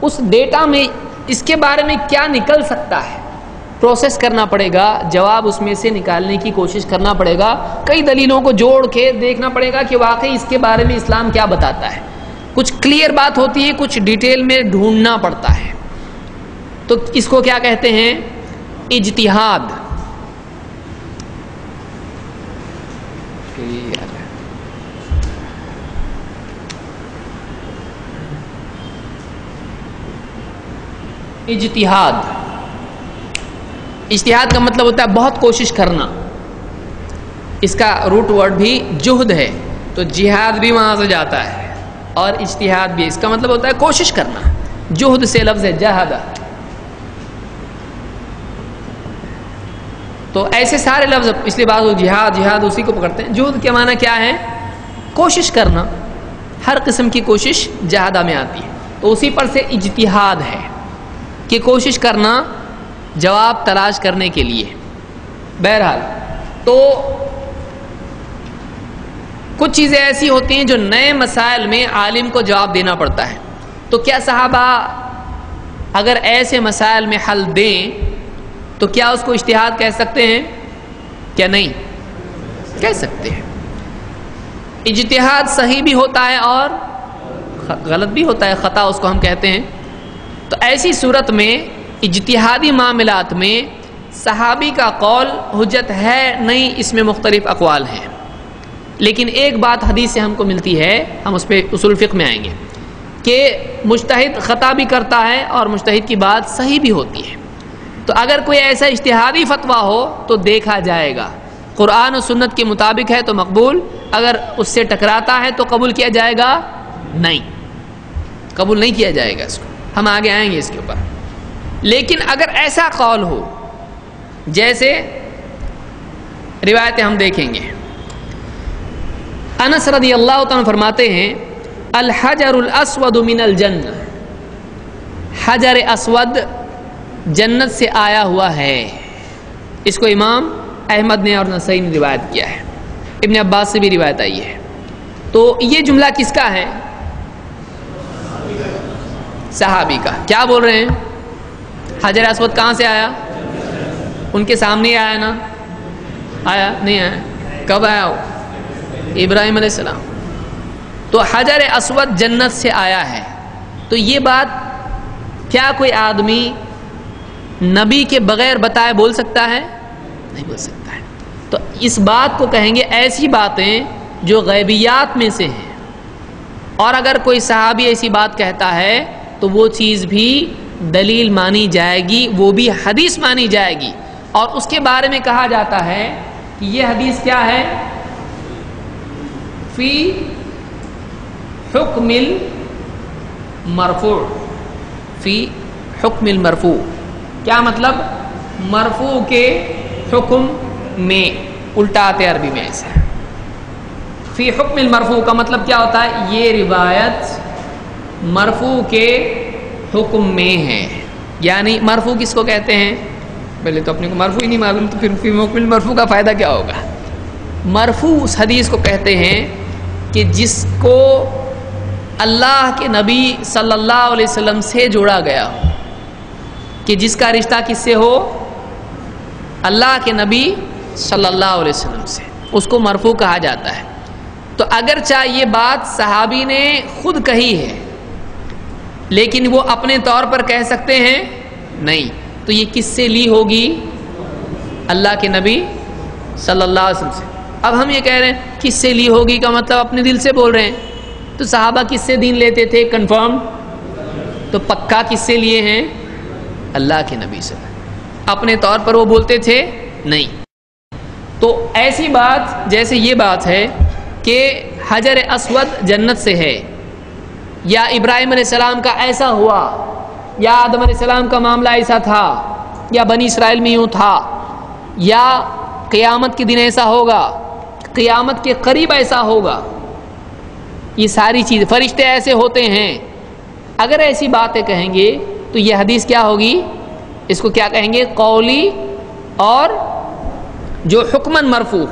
اس ڈیٹا میں اس کے بارے میں کیا نکل سکتا ہے، پروسیس کرنا پڑے گا، جواب اس میں سے نکالنے کی کوشش کرنا پڑے گا. کئی دلیلوں کو جوڑ کے دیکھنا پڑے گا کہ واقعی اس کے بارے میں اسلام کیا بتاتا ہے. کچھ کلیئر بات ہوتی ہے، کچھ ڈیٹیل میں ڈھونڈنا پڑتا ہے. تو اس کو کیا کہتے ہیں؟ اجتہاد. اجتہاد، اجتہاد کا مطلب ہوتا ہے بہت کوشش کرنا. اس کا روٹ ورڈ بھی جہد ہے، تو جہاد بھی وہاں سے جاتا ہے اور اجتہاد بھی. اس کا مطلب ہوتا ہے کوشش کرنا. جہد سے لفظ ہے جہاد. تو ایسے سارے لفظ اس لیے بعض جہاد جہاد اسی کو پکڑتے ہیں. جہد کے معنی کیا ہے؟ کوشش کرنا. ہر قسم کی کوشش جہادہ میں آتی ہے. تو اسی پر سے اجتہاد ہے کہ کوشش کرنا جواب تلاش کرنے کے لیے. بہرحال تو کچھ چیزیں ایسی ہوتی ہیں جو نئے مسائل میں عالم کو جواب دینا پڑتا ہے. تو کیا صحابہ اگر ایسے مسائل میں حل دیں تو کیا اس کو اجتہاد کہہ سکتے ہیں؟ کیا نہیں کہہ سکتے ہیں. اجتہاد صحیح بھی ہوتا ہے اور غلط بھی ہوتا ہے، خطا اس کو ہم کہتے ہیں. تو ایسی صورت میں اجتہادی معاملات میں صحابی کا قول حجت ہے نہیں، اس میں مختلف اقوال ہیں. لیکن ایک بات حدیث سے ہم کو ملتی ہے، ہم اس پہ اصول فقہ میں آئیں گے، کہ مجتہد خطا بھی کرتا ہے اور مجتہد کی بات صحیح بھی ہوتی ہے. تو تو اگر کوئی ایسا اجتہادی فتویٰ ہو تو دیکھا جائے گا، قرآن و سنت کے مطابق ہے تو مقبول، اگر اس سے ٹکراتا ہے تو قبول کیا جائے گا؟ نہیں، قبول نہیں کیا جائے گا اس کو، ہم آگے آئیں گے اس کے اوپر۔ لیکن اگر ایسا قول ہو، جیسے روایتیں ہم دیکھیں گے، انس رضی اللہ تعالیٰ فرماتے ہیں الحجر الاسود من الجنہ، حجر اسود جنت سے آیا ہوا ہے۔ اس کو امام احمد نے اور نسائی نے روایت کیا ہے، ابن عباس سے بھی روایت آئی ہے۔ تو یہ جملہ کس کا ہے؟ صحابی کا۔ کیا بول رہے ہیں؟ حجر اسود کہاں سے آیا؟ ان کے سامنے ہی آیا نا؟ آیا نہیں آیا؟ کب آیا وہ؟ ابراہیم علیہ السلام۔ تو حجر اسود جنت سے آیا ہے، تو یہ بات کیا کوئی آدمی نبی کے بغیر بتائے بول سکتا ہے؟ نہیں بول سکتا ہے۔ تو اس بات کو کہیں گے ایسی باتیں جو غیبیات میں سے ہیں، اور اگر کوئی صحابی ایسی بات کہتا ہے تو وہ چیز بھی دلیل مانی جائے گی، وہ بھی حدیث مانی جائے گی، اور اس کے بارے میں کہا جاتا ہے کہ یہ حدیث کیا ہے؟ فی حکم المرفوع، فی حکم المرفوع۔ کیا مطلب؟ مرفوع کے حکم میں، الٹا آتے عربی میں ایسا ہے۔ فی حکم المرفوع کا مطلب کیا ہوتا ہے؟ یہ روایت مرفوع کے حکم میں ہے، یعنی مرفوع کس کو کہتے ہیں؟ پہلے تو اپنے کو مرفوع ہی نہیں معلوم، تو پھر فی حکم المرفوع کا فائدہ کیا ہوگا؟ مرفوع اس حدیث کو کہتے ہیں کہ جس کو اللہ کے نبی صلی اللہ علیہ وسلم سے جوڑا گیا ہو، کہ جس کا رشتہ کس سے ہو؟ اللہ کے نبی صلی اللہ علیہ وسلم سے، اس کو مرفوع کہا جاتا ہے۔ تو اگرچہ یہ بات صحابی نے خود کہی ہے، لیکن وہ اپنے طور پر کہہ سکتے ہیں نہیں، تو یہ کس سے لی ہوگی؟ اللہ کے نبی صلی اللہ علیہ وسلم سے۔ اب ہم یہ کہہ رہے ہیں کس سے لی ہوگی کا مطلب اپنے دل سے بول رہے ہیں، تو صحابہ کس سے دین لیتے تھے؟ کنفرم، تو پکا کس سے لیے ہیں؟ اللہ کے نبی سے۔ اپنے طور پر وہ بولتے تھے نہیں۔ تو ایسی بات جیسے یہ بات ہے کہ حجر اسود جنت سے ہے، یا ابراہیم علیہ السلام کا ایسا ہوا، یا آدم علیہ السلام کا معاملہ ایسا تھا، یا بنی اسرائیل میں یوں تھا، یا قیامت کے دن ایسا ہوگا، قیامت کے قریب ایسا ہوگا، یہ ساری چیز، فرشتے ایسے ہوتے ہیں، اگر ایسی باتیں کہیں گے تو یہ حدیث کیا ہوگی؟ اس کو کیا کہیں گے؟ قولی، اور جو حکمن مرفوع،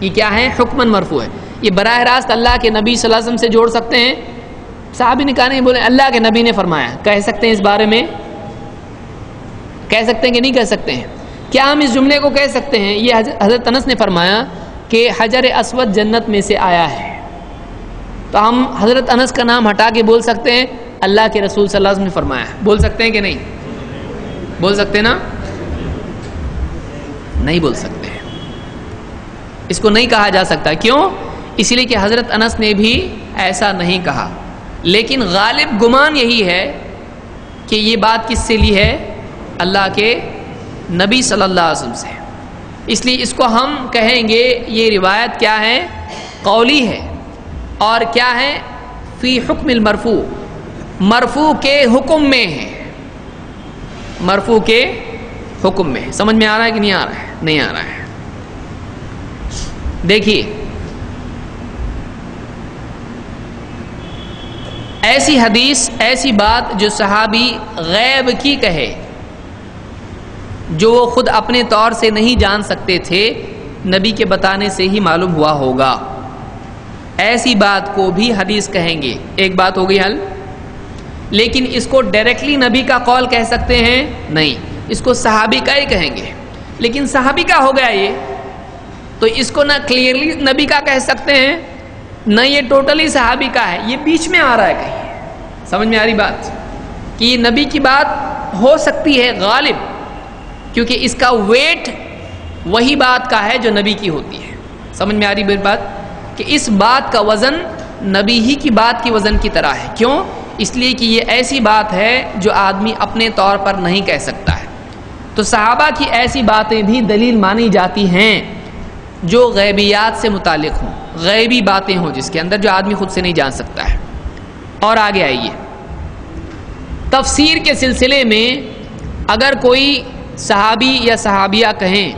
یہ کیا ہے؟ حکمن مرفوع ہے۔ یہ براہ راست اللہ کے نبی صلی اللہ علیہ وسلم سے جوڑ سکتے ہیں؟ صحابی نے کہا نہیں، بولے اللہ کے نبی نے فرمایا، کہہ سکتے ہیں اس بارے میں؟ کہہ سکتے ہیں کہ نہیں کہہ سکتے ہیں؟ کیا ہم اس جملے کو کہہ سکتے ہیں یہ حضرت انس نے فرمایا کہ حجر اسود جنت میں سے آیا ہے، تو ہم حضرت انس کا نام ہٹا کے بول سکتے ہیں اللہ کے رسول صلی اللہ علیہ وسلم نے فرمایا؟ بول سکتے ہیں کہ نہیں؟ بول سکتے نا؟ نہیں بول سکتے، اس کو نہیں کہا جا سکتا۔ کیوں؟ اس لیے کہ حضرت انس نے بھی ایسا نہیں کہا، لیکن غالب گمان یہی ہے کہ یہ بات کس سے لی ہے؟ اللہ کے نبی صلی اللہ علیہ وسلم سے، اس لیے اس کو ہم کہیں گے یہ روایت کیا ہے؟ قولی ہے، اور کیا ہے؟ فی حکم المرفوع، مرفوع کے حکم میں ہے، مرفوع کے حکم میں۔ سمجھ میں آ رہا ہے کہ نہیں آ رہا ہے؟ نہیں آ رہا ہے۔ دیکھیے، ایسی حدیث، ایسی بات جو صحابی غیب کی کہے، جو وہ خود اپنے طور سے نہیں جان سکتے تھے، نبی کے بتانے سے ہی معلوم ہوا ہوگا، ایسی بات کو بھی حدیث کہیں گے۔ ایک بات ہو گئی حل۔ لیکن اس کو ڈائریکٹلی نبی کا قول کہہ سکتے ہیں؟ نہیں، اس کو صحابی کا ہی کہیں گے۔ لیکن صحابی کا ہو گیا یہ، تو اس کو نہ کلیئرلی نبی کا کہہ سکتے ہیں، نہ یہ ٹوٹلی صحابی کا ہے، یہ بیچ میں آ رہا ہے کہیں۔ سمجھ میں آ رہی بات؟ کہ یہ نبی کی بات ہو سکتی ہے غالب، کیونکہ اس کا ویٹ وہی بات کا ہے جو نبی کی ہوتی ہے۔ سمجھ میں آ رہی بات؟ کہ اس بات کا وزن نبی ہی کی بات کی وزن کی طرح ہے۔ کیوں؟ اس لیے کہ یہ ایسی بات ہے جو آدمی اپنے طور پر نہیں کہہ سکتا ہے۔ تو صحابہ کی ایسی باتیں بھی دلیل مانی جاتی ہیں جو غیبیات سے متعلق ہوں، غیبی باتیں ہوں جس کے اندر جو آدمی خود سے نہیں جان سکتا ہے۔ اور آگے آئیے، تفسیر کے سلسلے میں اگر کوئی صحابی یا صحابیہ کہیں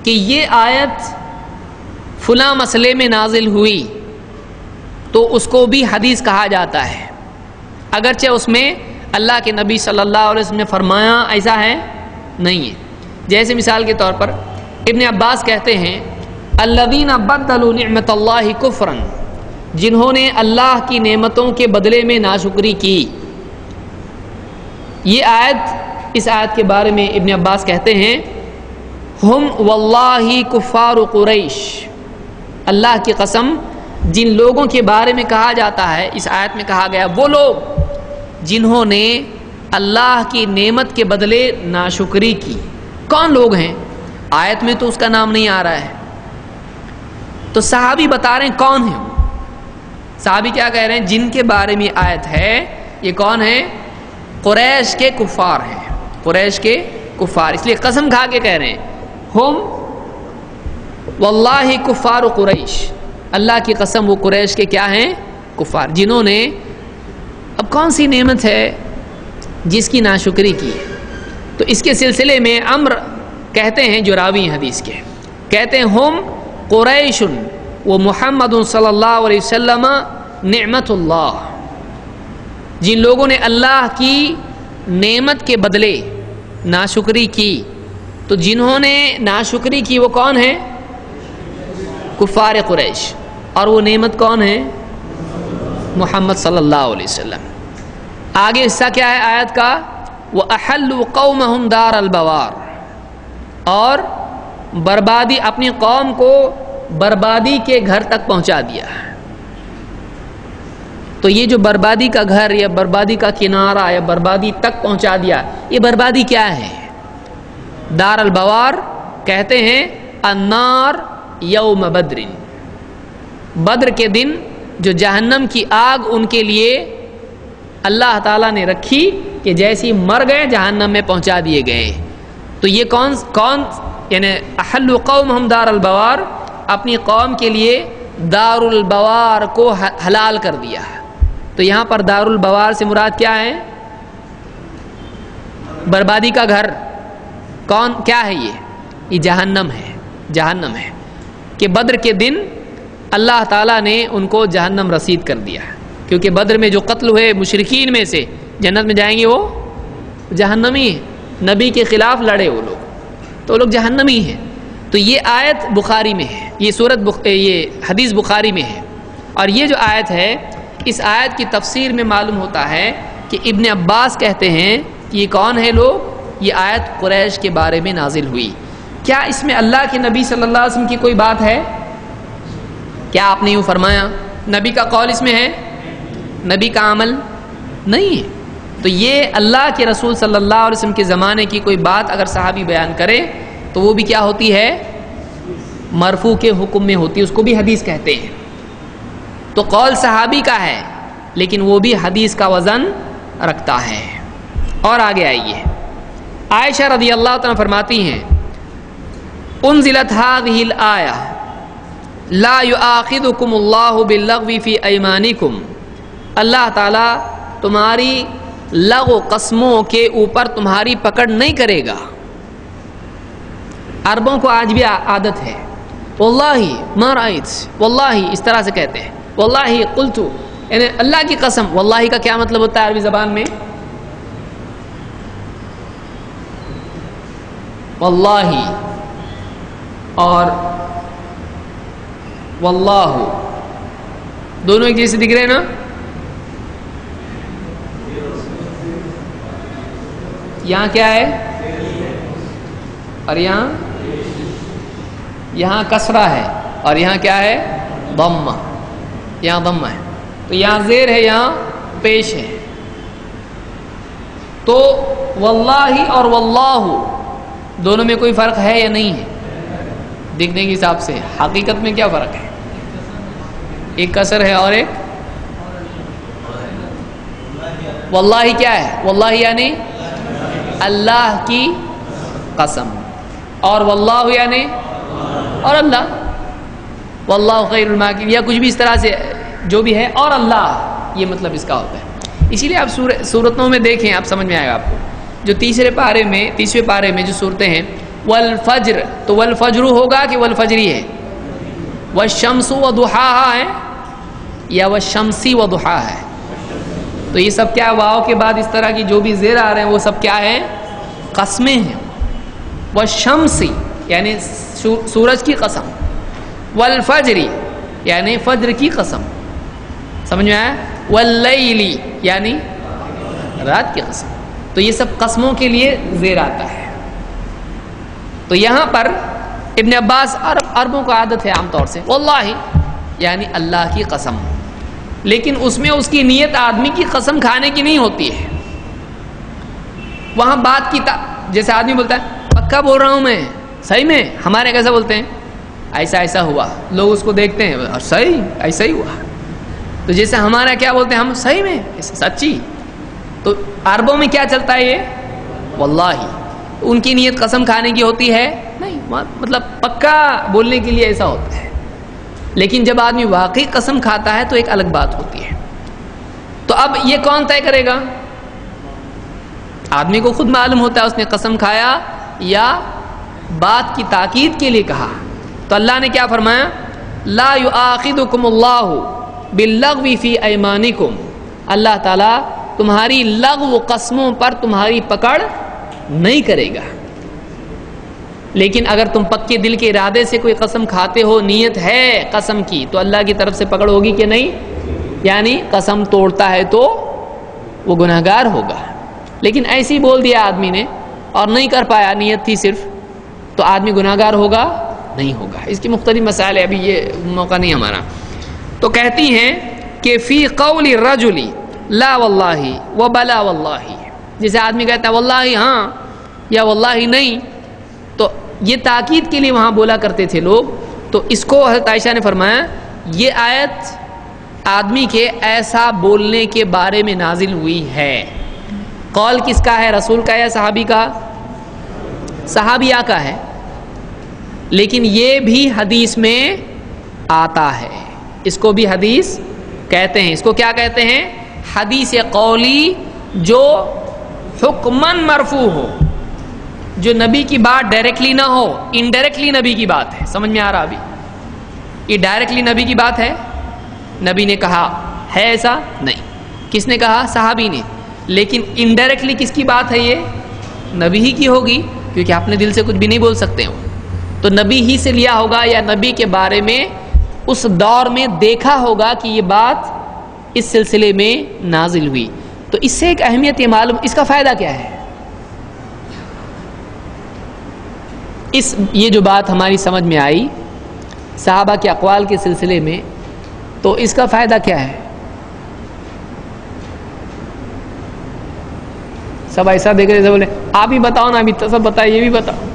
کہ یہ آیت فلاں مسئلے میں نازل ہوئی تو اس کو بھی حدیث کہا جاتا ہے، اگرچہ اس میں اللہ کے نبی صلی اللہ علیہ وسلم نے فرمایا ایسا ہے نہیں ہے۔ جیسے مثال کے طور پر ابن عباس کہتے ہیں الذین بدلوا نعمت اللہ کفرا، جنہوں نے اللہ کی نعمتوں کے بدلے میں ناشکری کی۔ یہ آیت، اس آیت کے بارے میں ابن عباس کہتے ہیں ہم واللہ کفار قریش، اللہ کی قسم جن لوگوں کے بارے میں کہا جاتا ہے، اس آیت میں کہا گیا وہ لوگ جنہوں نے اللہ کی نعمت کے بدلے ناشکری کی۔ کون لوگ ہیں؟ آیت میں تو اس کا نام نہیں آ رہا ہے، تو صحابی بتا رہے ہیں کون ہیں وہ۔ صحابی کیا کہہ رہے ہیں؟ جن کے بارے میں آیت ہے یہ کون ہے؟ قریش کے کفار ہیں، قریش کے کفار، اس لیے قسم کھا کے کہہ رہے ہیں ہم واللہ کفار قریش، اللہ کی قسم وہ قریش کے کیا ہیں؟ کفار، جنہوں نے اب کون سی نعمت ہے جس کی ناشکری کی؟ تو اس کے سلسلے میں عمر کہتے ہیں جو راوی حدیث کے، کہتے ہیں ہم قریش و محمد صلی اللہ علیہ وسلم نعمت اللہ، جن لوگوں نے اللہ کی نعمت کے بدلے ناشکری کی، تو جنہوں نے ناشکری کی وہ کون ہیں؟ کفار قریش، اور وہ نعمت کون ہے؟ محمد صلی اللہ علیہ وسلم۔ آگے حصہ کیا ہے آیت کا؟ وَأَحَلُّوا قَوْمَهُمْ دَارَ الْبَوَارِ، اور بربادی، اپنی قوم کو بربادی کے گھر تک پہنچا دیا۔ تو یہ جو بربادی کا گھر یا بربادی کا کنارہ یا بربادی تک پہنچا دیا، یہ بربادی کیا ہے؟ دار البوار کہتے ہیں النار یوم بدر، بدر کے دن جو جہنم کی آگ ان کے لیے اللہ تعالیٰ نے رکھی کہ جیسی مر گئے جہنم میں پہنچا دیے گئے۔ تو یہ کون یعنی احلوا قومہم دار البوار، اپنی قوم کے لیے دار البوار کو حلال کر دیا۔ تو یہاں پر دار البوار سے مراد کیا ہے؟ بربادی کا گھر۔ کون کیا ہے یہ جہنم ہے، جہنم ہے کہ بدر کے دن اللہ تعالیٰ نے ان کو جہنم رسید کر دیا، کیونکہ بدر میں جو قتل ہوئے مشرکین میں سے جنت میں جائیں گے وہ جہنمی ہیں، نبی کے خلاف لڑے وہ لوگ، تو وہ لوگ جہنمی ہیں۔ تو یہ آیت بخاری میں ہے، یہ حدیث بخاری میں ہے، اور یہ جو آیت ہے اس آیت کی تفسیر میں معلوم ہوتا ہے کہ ابن عباس کہتے ہیں کہ یہ کون ہے لوگ؟ یہ آیت قریش کے بارے میں نازل ہوئی۔ کیا اس میں اللہ کے نبی صلی اللہ علیہ وسلم کی کوئی بات ہے؟ کیا آپ نے یوں فرمایا؟ نبی کا قول اس میں ہے؟ نبی کا عمل نہیں ہے۔ تو یہ اللہ کے رسول صلی اللہ علیہ وسلم کے زمانے کی کوئی بات اگر صحابی بیان کرے تو وہ بھی کیا ہوتی ہے؟ مرفوع کے حکم میں ہوتی ہے، اس کو بھی حدیث کہتے ہیں۔ تو قول صحابی کا ہے لیکن وہ بھی حدیث کا وزن رکھتا ہے۔ اور آگے آئیے، عائشہ رضی اللہ عنہ فرماتی ہیں انزلت هذه الآیہ لا یؤاخذکم اللہ باللغو فی ایمانکم، اللہ تعالیٰ تمہاری لغو قسموں کے اوپر تمہاری پکڑ نہیں کرے گا۔ عربوں کو آج بھی عادت ہے واللہ ما رأیت، واللہ اس طرح سے کہتے ہیں، واللہ قلت، یعنی اللہ کی قسم۔ واللہ کا کیا مطلب ہوتا ہے عربی زبان میں؟ واللہ اور واللہ دونوں ایک جیسے دکھ رہے ہیں نا؟ یہاں کیا ہے؟ اور یہاں کسرہ ہے، اور یہاں کیا ہے؟ ضمہ، یہاں ضمہ ہے، تو یہاں زیر ہے، یہاں پیش ہے۔ تو واللہ اور واللہ دونوں میں کوئی فرق ہے یا نہیں ہے؟ دیکھنے کے حساب سے حقیقت میں کیا فرق ہے؟ ایک کسر ہے اور ایک واللہ کیا ہے؟ واللہ یعنی اللہ کی قسم، اور واللہ یعنی اور اللہ، واللہ خیر الماکرین یا کچھ بھی اس طرح سے جو بھی ہے، اور اللہ، یہ مطلب اس کا ہوتا ہے۔ اسی لیے آپ صورتوں میں دیکھیں، آپ سمجھ میں آئے گا آپ کو، جو تیسرے پارے میں جو صورتیں ہیں، والفجر، تو والفجر ہوگا کہ والفجری ہے، والشمس وضحاها ہے یا والشمسی وضحاها ہے؟ تو یہ سب کیا واو کے بعد اس طرح کی جو بھی زیر آ رہے ہیں وہ سب کیا ہے؟ قسمیں ہیں۔ والشمسی یعنی سورج کی قسم، والفجری یعنی فجر کی قسم، سمجھ میں آیا؟ واللیلی یعنی رات کی قسم۔ تو یہ سب قسموں کے لیے زیر آتا ہے۔ تو یہاں پر ابن عباس، عربوں کو عادت ہے عام طور سے واللہ یعنی اللہ کی قسم، لیکن اس میں اس کی نیت آدمی کی قسم کھانے کی نہیں ہوتی ہے۔ وہاں بات کی جیسے آدمی بولتا ہے پکا بول رہا ہوں میں، صحیح میں، ہمارے کیسا بولتے ہیں ایسا ایسا ہوا، لوگ اس کو دیکھتے ہیں اور صحیح ایسا ہی ہوا۔ تو جیسے ہمارا کیا بولتے ہیں ہم، صحیح میں، سچی۔ تو عربوں میں کیا چلتا ہے؟ یہ واللہ، ان کی نیت قسم کھانے کی ہوتی ہے نہیں، مطلب پکا بولنے کے لیے ایسا ہوتا ہے۔ لیکن جب آدمی واقعی قسم کھاتا ہے تو ایک الگ بات ہوتی ہے۔ تو اب یہ کون طے کرے گا؟ آدمی کو خود معلوم ہوتا ہے اس نے قسم کھایا یا بات کی تاکید کے لیے کہا۔ تو اللہ نے کیا فرمایا؟ لا یؤاخذکم اللہ باللغو فی ایمانکم، اللہ تعالیٰ تمہاری لغو قسموں پر تمہاری پکڑ نہیں کرے گا، لیکن اگر تم پکے دل کے ارادے سے کوئی قسم کھاتے ہو، نیت ہے قسم کی، تو اللہ کی طرف سے پکڑ ہوگی کہ نہیں؟ یعنی قسم توڑتا ہے تو وہ گناہگار ہوگا، لیکن ایسے ہی بول دیا آدمی نے اور نہیں کر پایا، نیت تھی صرف، تو آدمی گناہگار ہوگا؟ نہیں ہوگا۔ اس کی مختلف مسائل ہے، ابھی یہ موقع نہیں ہمارا۔ تو کہتی ہیں کہ فی قول الرجل لا واللہ و بلا واللہ، جیسے آدمی کہتا ہے واللہ ہاں یا واللہ نہیں، تو یہ تاکید کے لیے وہاں بولا کرتے تھے لوگ۔ تو اس کو حضرت عائشہ نے فرمایا یہ آیت آدمی کے ایسا بولنے کے بارے میں نازل ہوئی ہے۔ قول کس کا ہے؟ رسول کا یا صحابی کا؟ صحابیہ کا ہے، لیکن یہ بھی حدیث میں آتا ہے، اس کو بھی حدیث کہتے ہیں۔ اس کو کیا کہتے ہیں؟ حدیث قولی، جو حکماً مرفوع ہو، جو نبی کی بات ڈائریکٹلی نہ ہو، انڈائریکٹلی نبی کی بات ہے۔ سمجھ میں آ رہا؟ ابھی یہ ڈائریکٹلی نبی کی بات ہے، نبی نے کہا ہے ایسا نہیں، کس نے کہا؟ صحابی نے، لیکن انڈائریکٹلی کس کی بات ہے؟ یہ نبی ہی کی ہوگی، کیونکہ اپنے دل سے کچھ بھی نہیں بول سکتے ہو، تو نبی ہی سے لیا ہوگا، یا نبی کے بارے میں اس دور میں دیکھا ہوگا کہ یہ بات اس سلسلے میں نازل ہوئی۔ تو اس سے ایک اہمیت یہ معلوم، اس کا فائدہ کیا ہے؟ یہ جو بات ہماری سمجھ میں آئی صحابہ کے اقوال کے سلسلے میں، تو اس کا فائدہ کیا ہے؟ سب ایسا دیکھ رہے تھے، بولے آپ ہی بتاؤ نا، ابھی تو سب بتائے، یہ بھی بتاؤ۔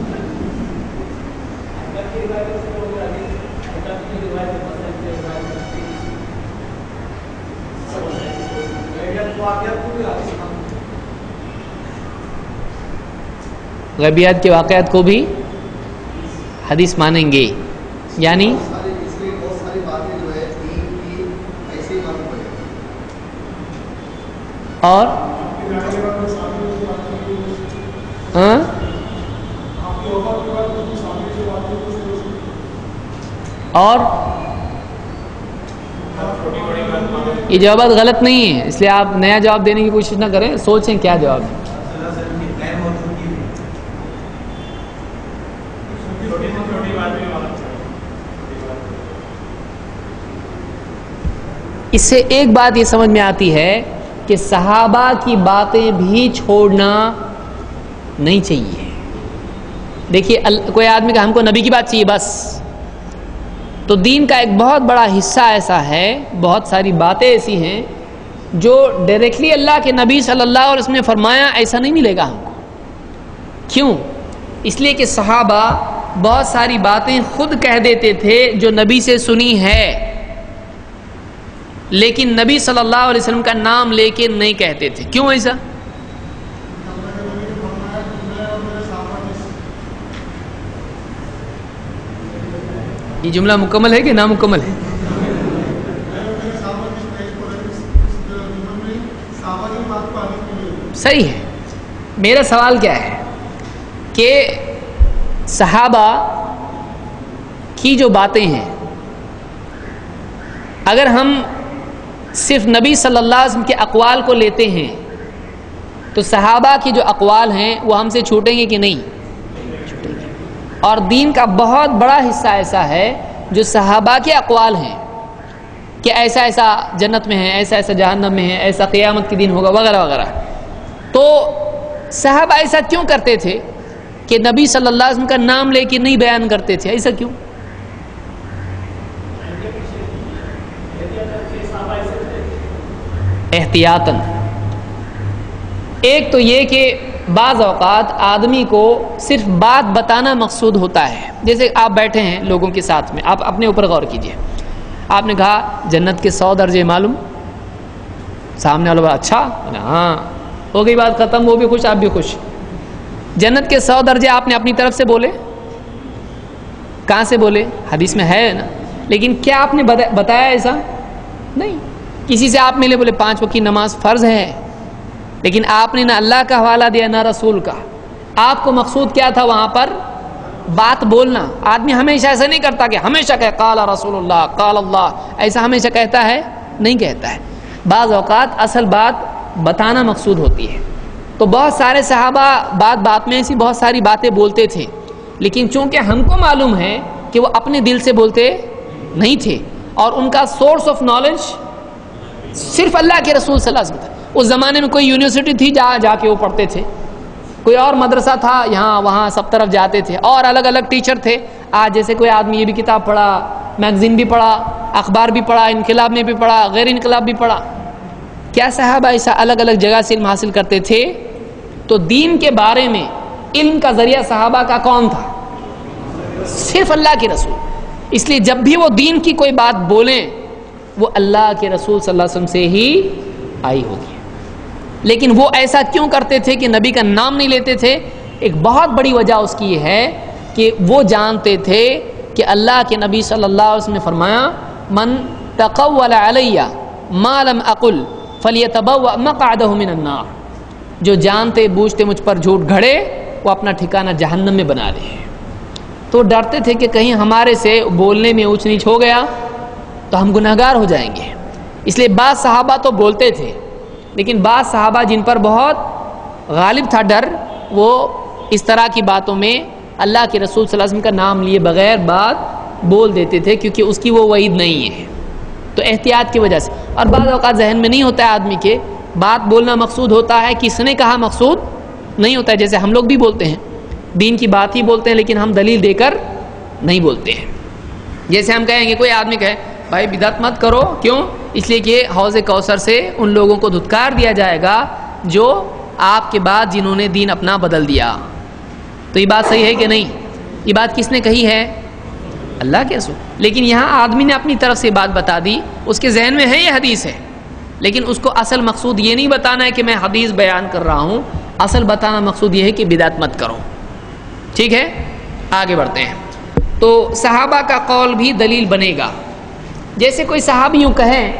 غیبیات کے واقعات کو بھی حدیث مانیں گے، یعنی اور یہ جوابات غلط نہیں ہے، اس لیے آپ نیا جواب دینے کی کوشش نہ کریں، سوچیں کیا جواب ہے۔ اس سے ایک بات یہ سمجھ میں آتی ہے کہ صحابہ کی باتیں بھی چھوڑنا نہیں چاہیے۔ دیکھیے کوئی آدمی کا ہم کو نبی کی بات چاہیے بس، تو دین کا ایک بہت بڑا حصہ ایسا ہے، بہت ساری باتیں ایسی ہیں جو ڈائریکٹلی اللہ کے نبی صلی اللہ علیہ وسلم نے فرمایا، ایسا نہیں ملے گا ہم کو۔ کیوں؟ اس لیے کہ صحابہ بہت ساری باتیں خود کہہ دیتے تھے جو نبی سے سنی ہے، لیکن نبی صلی اللہ علیہ وسلم کا نام لے کے نہیں کہتے تھے۔ کیوں ایسا؟ یہ جملہ مکمل ہے کہ نامکمل ہے؟ صحیح ہے. میرا سوال کیا ہے کہ صحابہ کی جو باتیں ہیں، اگر ہم صرف نبی صلی اللہ علیہ وسلم کے اقوال کو لیتے ہیں تو صحابہ کی جو اقوال ہیں وہ ہم سے چھوٹیں گے کہ نہیں؟ چھوٹیں گے. اور دین کا بہت بڑا حصہ ایسا ہے جو صحابہ کے اقوال ہیں کہ ایسا ایسا جنت میں ہے، ایسا ایسا جہنم میں ہے، ایسا قیامت کے دن ہوگا وغیرہ وغیرہ. تو صحابہ ایسا کیوں کرتے تھے کہ نبی صلی اللہ علیہ وسلم کا نام لے کے نہیں بیان کرتے تھے؟ ایسا کیوں؟ احتیاطاً. ایک تو یہ کہ بعض اوقات آدمی کو صرف بات بتانا مقصود ہوتا ہے. جیسے آپ بیٹھے ہیں لوگوں کے ساتھ میں، آپ اپنے اوپر غور کیجئے. آپ نے کہا جنت کے 100 درجے معلوم، سامنے والا اچھا، ہاں ہو گئی بات ختم، وہ بھی خوش آپ بھی خوش. جنت کے 100 درجے آپ نے اپنی طرف سے بولے؟ کہاں سے بولے؟ حدیث میں ہے نا. لیکن کیا آپ نے بتایا ایسا؟ نہیں. کسی سے آپ ملے، بولے 5 وقت کی نماز فرض ہے، لیکن آپ نے نہ اللہ کا حوالہ دیا نہ رسول کا. آپ کو مقصود کیا تھا وہاں پر؟ بات بولنا. آدمی ہمیشہ ایسا نہیں کرتا کہ ہمیشہ کہ قال رسول اللہ قال اللہ، ایسا ہمیشہ کہتا ہے؟ نہیں کہتا ہے. بعض اوقات اصل بات بتانا مقصود ہوتی ہے. تو بہت سارے صحابہ بات میں ایسی بہت ساری باتیں بولتے تھے، لیکن چونکہ ہم کو معلوم ہے کہ وہ اپنے دل سے بولتے نہیں تھے، اور ان کا سورس آف نالج صرف اللہ کے رسول صلی اللہ علیہ وسلم. اس زمانے میں کوئی یونیورسٹی تھی جا کے وہ پڑھتے تھے، کوئی اور مدرسہ تھا یہاں وہاں سب طرف جاتے تھے، اور الگ الگ ٹیچر تھے. آج جیسے کوئی آدمی یہ بھی کتاب پڑھا، میگزین بھی پڑھا، اخبار بھی پڑھا، انقلاب میں بھی پڑھا، غیر انقلاب بھی پڑھا. کیا صحابہ ایسا الگ الگ جگہ سے علم حاصل کرتے تھے؟ تو دین کے بارے میں علم کا ذریعہ صحابہ کا کون تھا؟ صرف اللہ کے رسول. اس لیے جب بھی وہ دین کی کوئی بات بولیں وہ اللہ کے رسول صلی اللہ علیہ وسلم سے ہی آئی ہوگی. لیکن وہ ایسا کیوں کرتے تھے کہ نبی کا نام نہیں لیتے تھے؟ ایک بہت بڑی وجہ اس کی یہ ہے کہ وہ جانتے تھے کہ اللہ کے نبی صلی اللہ علیہ وسلم نے فرمایا من تقول علی ما لم اقل فلیتبوأ مقعدہ من النار. جو جانتے بوجھتے مجھ پر جھوٹ گھڑے وہ اپنا ٹھکانہ جہنم میں بنا لے. تو ڈرتے تھے کہ کہیں ہمارے سے بولنے میں اونچ نیچ ہو گیا تو ہم گنہگار ہو جائیں گے. اس لیے بعض صحابہ تو بولتے تھے، لیکن بعض صحابہ جن پر بہت غالب تھا ڈر، وہ اس طرح کی باتوں میں اللہ کے رسول صلی اللہ علیہ وسلم کا نام لیے بغیر بات بول دیتے تھے، کیونکہ اس کی وہ وعید نہیں ہے. تو احتیاط کی وجہ سے. اور بعض اوقات ذہن میں نہیں ہوتا ہے آدمی کے، بات بولنا مقصود ہوتا ہے، کس نے کہا مقصود نہیں ہوتا ہے. جیسے ہم لوگ بھی بولتے ہیں، دین کی بات ہی بولتے ہیں، لیکن ہم دلیل دے کر نہیں بولتے ہیں. جیسے ہم کہیں گے، کوئی آدمی کہے بھائی بدعت مت کرو، کیوں؟ اس لیے کہ حوض کوثر سے ان لوگوں کو دھتکار دیا جائے گا جو آپ کے بعد جنہوں نے دین اپنا بدل دیا. تو یہ بات صحیح ہے کہ نہیں؟ یہ بات کس نے کہی ہے؟ اللہ کے رسول. لیکن یہاں آدمی نے اپنی طرف سے بات بتا دی، اس کے ذہن میں ہے یہ حدیث ہے، لیکن اس کو اصل مقصود یہ نہیں بتانا ہے کہ میں حدیث بیان کر رہا ہوں، اصل بتانا مقصود یہ ہے کہ بدعت مت کرو. ٹھیک ہے، آگے بڑھتے ہیں. تو صحابہ کا قول بھی دلیل بنے گا. جیسے کوئی صحابی یوں کہیں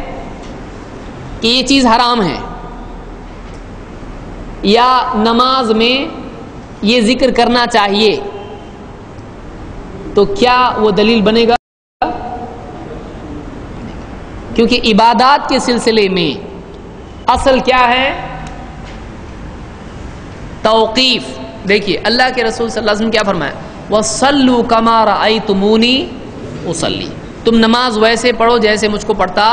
کہ یہ چیز حرام ہے، یا نماز میں یہ ذکر کرنا چاہیے، تو کیا وہ دلیل بنے گا؟ کیونکہ عبادات کے سلسلے میں اصل کیا ہے؟ توقیف. دیکھیے اللہ کے رسول صلی اللہ علیہ وسلم کیا فرمایا؟ وَصَلُّوا كَمَا رَأَيْتُمُونِي أُصَلِّي. تم نماز ویسے پڑھو جیسے مجھ کو پڑھتا.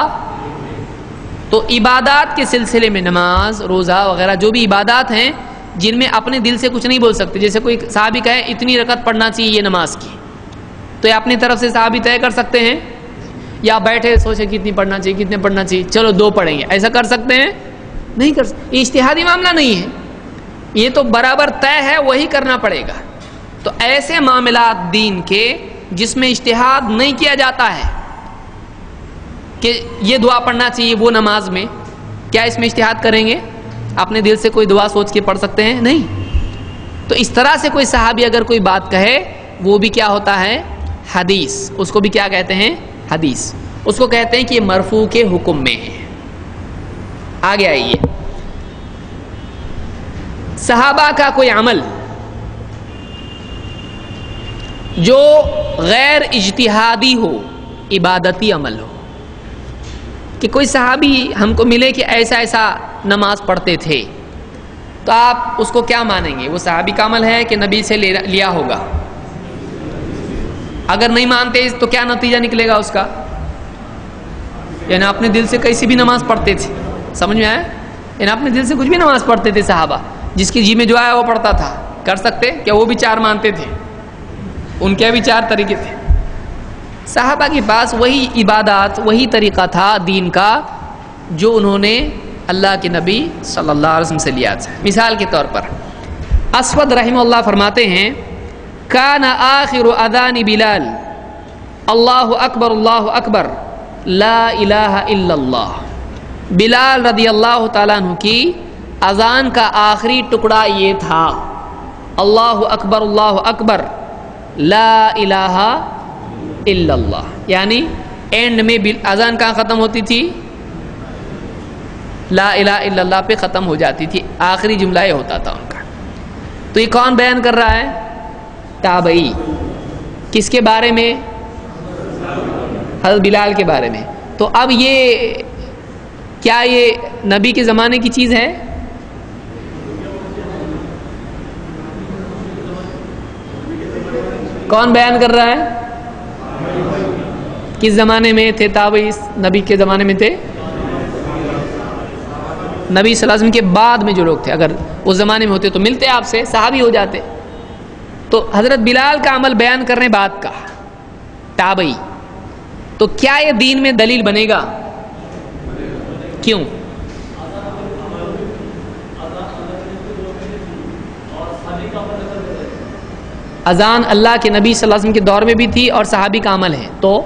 تو عبادات کے سلسلے میں نماز، روزہ وغیرہ جو بھی عبادات ہیں جن میں اپنے دل سے کچھ نہیں بول سکتے، جیسے کوئی صحابی کہے اتنی رکعت پڑھنا چاہیے یہ نماز کی، تو یہ اپنی طرف سے صحابی طے کر سکتے ہیں؟ یا بیٹھے سوچے کتنی پڑھنا چاہیے کتنے پڑھنا چاہیے، چلو 2 پڑھیں گے، ایسا کر سکتے ہیں؟ نہیں کر سکتے. یہ اجتہادی معاملہ نہیں ہے، یہ تو برابر طے ہے، وہی کرنا پڑے گا. تو ایسے معاملات دین کے جس میں اجتہاد نہیں کیا جاتا ہے کہ یہ دعا پڑھنا چاہیے وہ نماز میں، کیا اس میں اجتہاد کریں گے؟ اپنے دل سے کوئی دعا سوچ کے پڑھ سکتے ہیں؟ نہیں. تو اس طرح سے کوئی صحابی اگر کوئی بات کہے وہ بھی کیا ہوتا ہے؟ حدیث، اس کو بھی کیا کہتے ہیں؟ حدیث. اس کو کہتے ہیں کہ یہ مرفوع کے حکم میں ہے. آگے آئیے، صحابہ کا کوئی عمل جو غیر اجتہادی ہو، عبادتی عمل ہو، کہ کوئی صحابی ہم کو ملے کہ ایسا ایسا نماز پڑھتے تھے، تو آپ اس کو کیا مانیں گے؟ وہ صحابی کا عمل ہے کہ نبی سے لیا ہوگا؟ اگر نہیں مانتے تو کیا نتیجہ نکلے گا اس کا؟ یعنی اپنے دل سے کیسی بھی نماز پڑھتے تھے، سمجھ میں آئے؟ یعنی اپنے دل سے کچھ بھی نماز پڑھتے تھے صحابہ، جس کی جی میں جو آیا وہ پڑھتا تھا. کر سکتے کیا؟ وہ بھی 4 مانتے تھے، ان کے بھی 4 طریقے تھے. صحابہ کے پاس وہی عبادات، وہی طریقہ تھا دین کا جو انہوں نے اللہ کے نبی صلی اللہ علیہ وسلم سے لیا تھا. مثال کے طور پر اسود رحمہ اللہ فرماتے ہیں، کان آخر اذان بلال اللہ اکبر لا الہ الا اللہ. بلال رضی اللہ تعالیٰ عنہ کی اذان کا آخری ٹکڑا یہ تھا، اللہ اکبر لا الہ الا اللہ. یعنی اینڈ میں اذان کہاں ختم ہوتی تھی؟ لا الہ الا اللہ پہ ختم ہو جاتی تھی، آخری جملہ یہ ہوتا تھا ان کا. تو یہ کون بیان کر رہا ہے؟ تابعی. کس کے بارے میں؟ حضرت بلال کے بارے میں. تو اب یہ کیا یہ نبی کے زمانے کی چیز ہے؟ کون بیان کر رہا ہے؟ کس زمانے میں تھے تابعی؟ نبی کے زمانے میں تھے. نبی صلی اللہ علیہ وسلم کے بعد میں جو لوگ تھے، اگر اس زمانے میں ہوتے تو ملتے آپ سے، صحابی ہو جاتے. تو حضرت بلال کا عمل بیان کرنے بات کا، تابعی. تو کیا یہ دین میں دلیل بنے گا؟ کیوں؟ اذان اللہ کے نبی صلی اللہ علیہ وسلم کے دور میں بھی تھی اور صحابی کا عمل ہے، تو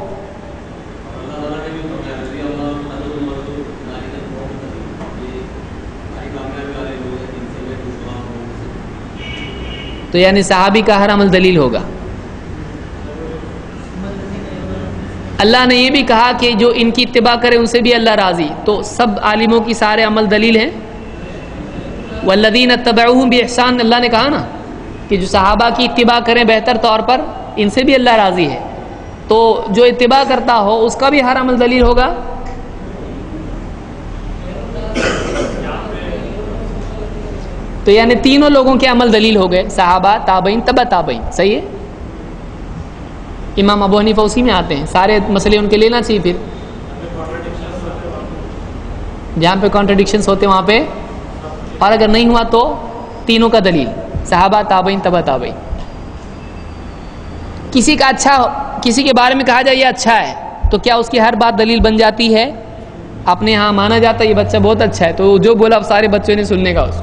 یعنی صحابی کا ہر عمل دلیل ہوگا. اللہ نے یہ بھی کہا کہ جو ان کی اتباع کرے ان سے بھی اللہ راضی. تو سب عالموں کی سارے عمل دلیل ہیں. والذین اتبعوہم بإحسان، اللہ نے کہا نا کہ جو صحابہ کی اتباع کریں بہتر طور پر، ان سے بھی اللہ راضی ہے. تو جو اتباع کرتا ہو اس کا بھی ہر عمل دلیل ہوگا. تو یعنی تینوں لوگوں کے عمل دلیل ہو گئے، صحابہ، تابعین، تبع تابعین. صحیح ہے. امام ابو حنیفہ اسی میں آتے ہیں، سارے مسئلے ان کے لینا چاہیے. پھر جہاں پہ کانٹرڈکشنز ہوتے ہیں وہاں پہ، اور اگر نہیں ہوا تو تینوں کا دلیل، صحابہ، تابعین، تبع تابعین. کسی کا اچھا، کسی کے بارے میں کہا جائے یہ اچھا ہے، تو کیا اس کی ہر بات دلیل بن جاتی ہے؟ اپنے ہاں مانا جاتا ہے یہ بچہ بہت اچھا ہے، تو جو بولا اب سارے بچوں نے سننے کا. اس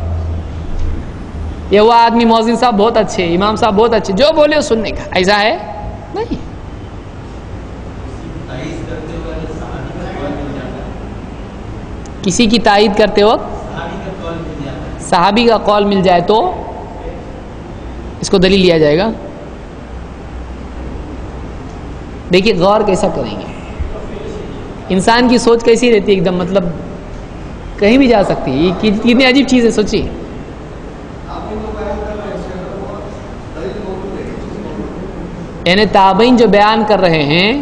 یہ وہ آدمی مؤذن صاحب بہت اچھے، امام صاحب بہت اچھے، جو بولے وہ سننے کا. ایسا ہے نہیں. کسی کی تائید کرتے وقت صحابی کا قول مل جائے تو اس کو دلیل لیا جائے گا. دیکھیے غور کیسا کریں گے، انسان کی سوچ کیسی رہتی ہے، ایک دم مطلب کہیں بھی جا سکتی ہے. یہ کتنی عجیب چیز ہے، سوچیے. یعنی تابعین جو بیان کر رہے ہیں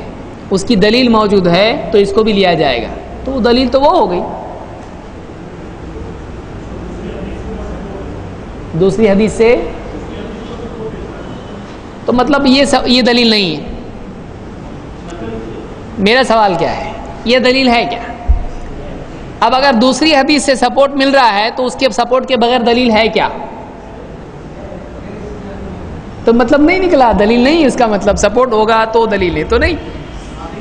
اس کی دلیل موجود ہے تو اس کو بھی لیا جائے گا. تو وہ دلیل تو وہ ہو گئی. دوسری حدیث سے تو مطلب یہ دلیل نہیں ہے. میرا سوال کیا ہے، یہ دلیل ہے کیا؟ اب اگر دوسری حدیث سے سپورٹ مل رہا ہے تو اس کے سپورٹ کے بغیر دلیل ہے کیا؟ تو مطلب نہیں نکلا، دلیل نہیں. اس کا مطلب سپورٹ ہوگا تو دلیل ہے، تو نہیں.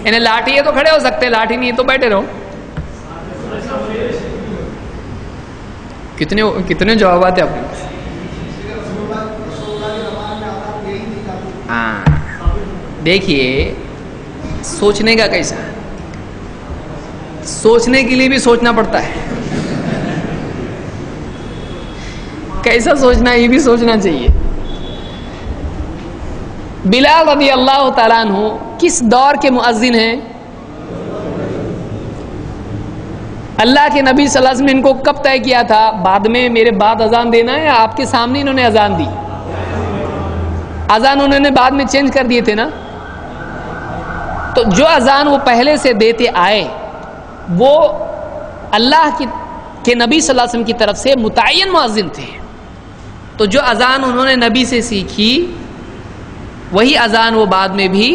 یعنی لاٹھی ہے تو کھڑے ہو سکتے، لاٹھی نہیں ہے تو بیٹھے رہو. کتنے جوابات ہیں آپ کے پاس؟ ہاں دیکھیے، سوچنے کا کیسا، سوچنے کے لیے بھی سوچنا پڑتا ہے. کیسا سوچنا ہے یہ بھی سوچنا چاہیے. بلال رضی اللہ تعالیٰ عنہ کس دور کے مؤذن ہیں؟ اللہ کے نبی صلی اللہ علیہ وسلم نے ان کو کب طے کیا تھا؟ بعد میں میرے بعد اذان دینا ہے، یا آپ کے سامنے انہوں نے اذان دی؟ اذان انہوں نے بعد میں چینج کر دیے تھے نا. تو جو اذان وہ پہلے سے دیتے آئے وہ اللہ کے نبی صلی اللہ علیہ وسلم کی طرف سے متعین مؤذن تھے. تو جو اذان انہوں نے نبی سے سیکھی وہی اذان وہ بعد میں بھی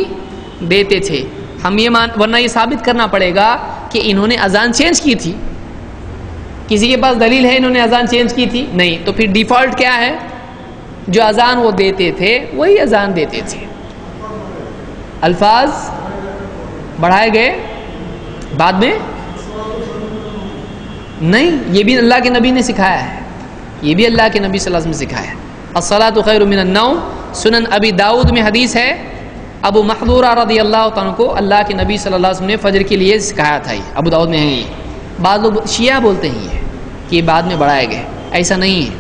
دیتے تھے. ہم یہ ورنہ یہ ثابت کرنا پڑے گا کہ انہوں نے اذان چینج کی تھی. کسی کے پاس دلیل ہے انہوں نے اذان چینج کی تھی؟ نہیں. تو پھر ڈیفالٹ کیا ہے؟ جو اذان وہ دیتے تھے وہی اذان دیتے تھے. الفاظ بڑھائے گئے بعد میں نہیں. یہ بھی اللہ کے نبی نے سکھایا ہے، یہ بھی اللہ کے نبی صلی اللہ علیہ وسلم نے سکھایا ہے. الصلاۃ خیر من النوم. سنن ابی داؤد میں حدیث ہے، ابو محذورہ رضی اللہ تعالیٰ کو اللہ کے نبی صلی اللہ علیہ وسلم نے فجر کے لیے سکھایا تھا. یہ ابو داؤد میں ہے. یہ بعض لوگ شیعہ بولتے ہیں یہ کہ بعد میں بڑھائے گئے، ایسا نہیں ہے.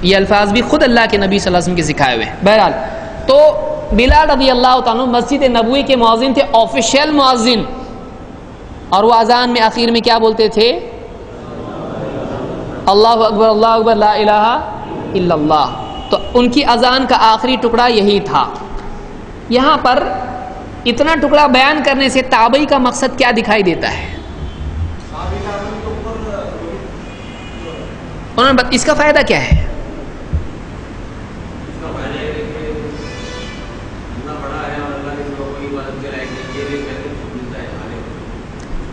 یہ الفاظ بھی خود اللہ کے نبی صلی اللہ علیہ وسلم کے سکھائے ہوئے ہیں. بہرحال تو بلال رضی اللہ تعالیٰ مسجد نبوی کے مؤذن تھے، آفیشیل مؤذن. اور وہ اذان میں آخر میں کیا بولتے تھے؟ اللہ اکبر لا الہ الا اللہ. تو ان کی اذان کا آخری ٹکڑا یہی تھا. یہاں پر اتنا ٹکڑا بیان کرنے سے تابعی کا مقصد کیا دکھائی دیتا ہے؟ اس کا فائدہ کیا ہے؟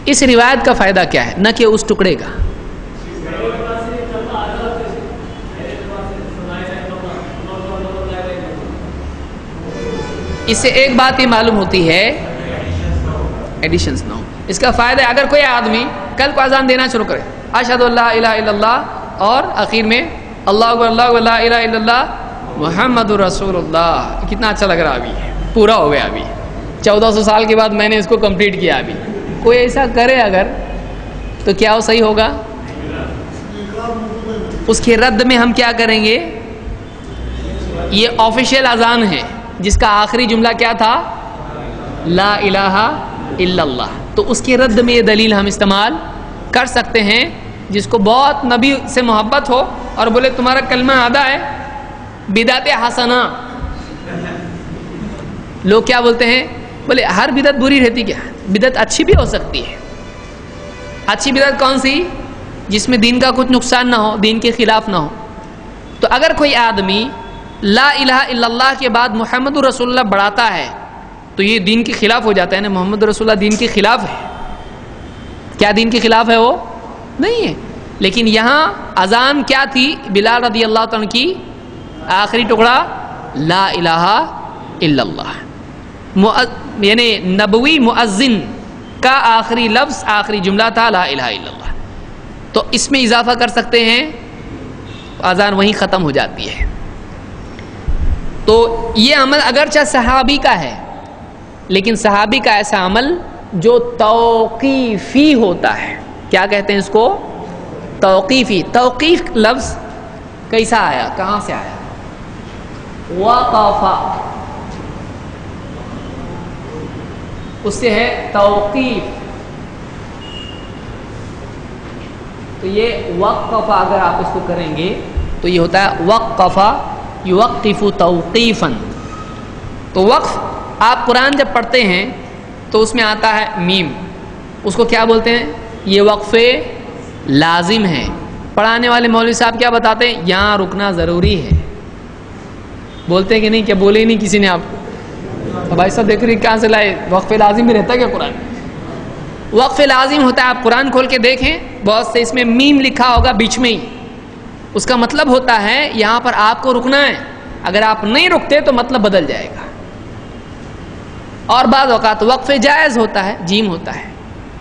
اس روایت کا فائدہ کیا ہے؟ نہ کہ اس ٹکڑے کا. اس سے ایک بات یہ معلوم ہوتی ہے، ایڈیشنز نہ ہو. اس کا فائدہ ہے اگر کوئی آدمی کل کو اذان دینا شروع کرے اشہد ان لا الہ الا اللہ اور آخر میں اللہ اکبر لا الہ الا اللہ محمد رسول اللہ. کتنا اچھا لگ رہا. ابھی پورا ہو گیا. ابھی 1400 سال کے بعد میں نے اس کو کمپلیٹ کیا. ابھی کوئی ایسا کرے اگر تو کیا وہ صحیح ہوگا؟ اس کے رد میں ہم کیا کریں گے؟ یہ آفیشیل اذان ہے جس کا آخری جملہ کیا تھا؟ لا الہ الا اللہ. تو اس کے رد میں یہ دلیل ہم استعمال کر سکتے ہیں. جس کو بہت نبی سے محبت ہو اور بولے تمہارا کلمہ آدھا ہے بدعت حسنہ. لوگ کیا بولتے ہیں؟ بولے ہر بدعت بری رہتی کیا؟ بدعت اچھی بھی ہو سکتی ہے. اچھی بدعت کون سی؟ جس میں دین کا کچھ نقصان نہ ہو، دین کے خلاف نہ ہو. تو اگر کوئی آدمی لا الہ الا اللہ کے بعد محمد رسول اللہ بڑھاتا ہے تو یہ دین کے خلاف ہو جاتا ہے نا. محمد رسول اللہ دین کے خلاف ہے. کیا دین کے خلاف ہے؟ وہ نہیں ہے. لیکن یہاں اذان کیا تھی بلال رضی اللہ عنہ کی؟ آخری ٹکڑا لا الہ الا اللہ. یعنی نبوی مؤذن کا آخری لفظ آخری جملہ تھا لا الہ الا اللہ. تو اس میں اضافہ کر سکتے ہیں، اذان وہیں ختم ہو جاتی ہے. تو یہ عمل اگرچہ صحابی کا ہے لیکن صحابی کا ایسا عمل جو توقیفی ہوتا ہے. کیا کہتے ہیں اس کو؟ توقیفی. توقیف لفظ کیسا آیا؟ کہاں سے آیا؟ وقفا، اس سے ہے توقیف. تو یہ وقفا اگر آپ اس کو کریں گے تو یہ ہوتا ہے وقفا یوقف توقیفا. تو وقف آپ قرآن جب پڑھتے ہیں تو اس میں آتا ہے میم، اس کو کیا بولتے ہیں؟ یہ وقفے لازم ہے. پڑھانے والے مولوی صاحب کیا بتاتے ہیں؟ یہاں رکنا ضروری ہے. بولتے ہیں کہ نہیں؟ کیا بولے ہی نہیں کسی نے آپ کو؟ اب ایسا دیکھ رہی کہاں سے لائے؟ وقف لازم بھی رہتا ہے کیا قرآن؟ وقف لازم ہوتا ہے. آپ قرآن کھول کے دیکھیں بہت سے اس میں میم لکھا ہوگا بیچ میں ہی. اس کا مطلب ہوتا ہے یہاں پر آپ کو رکنا ہے. اگر آپ نہیں رکتے تو مطلب بدل جائے گا. اور بعض اوقات وقف جائز ہوتا ہے، جیم ہوتا ہے.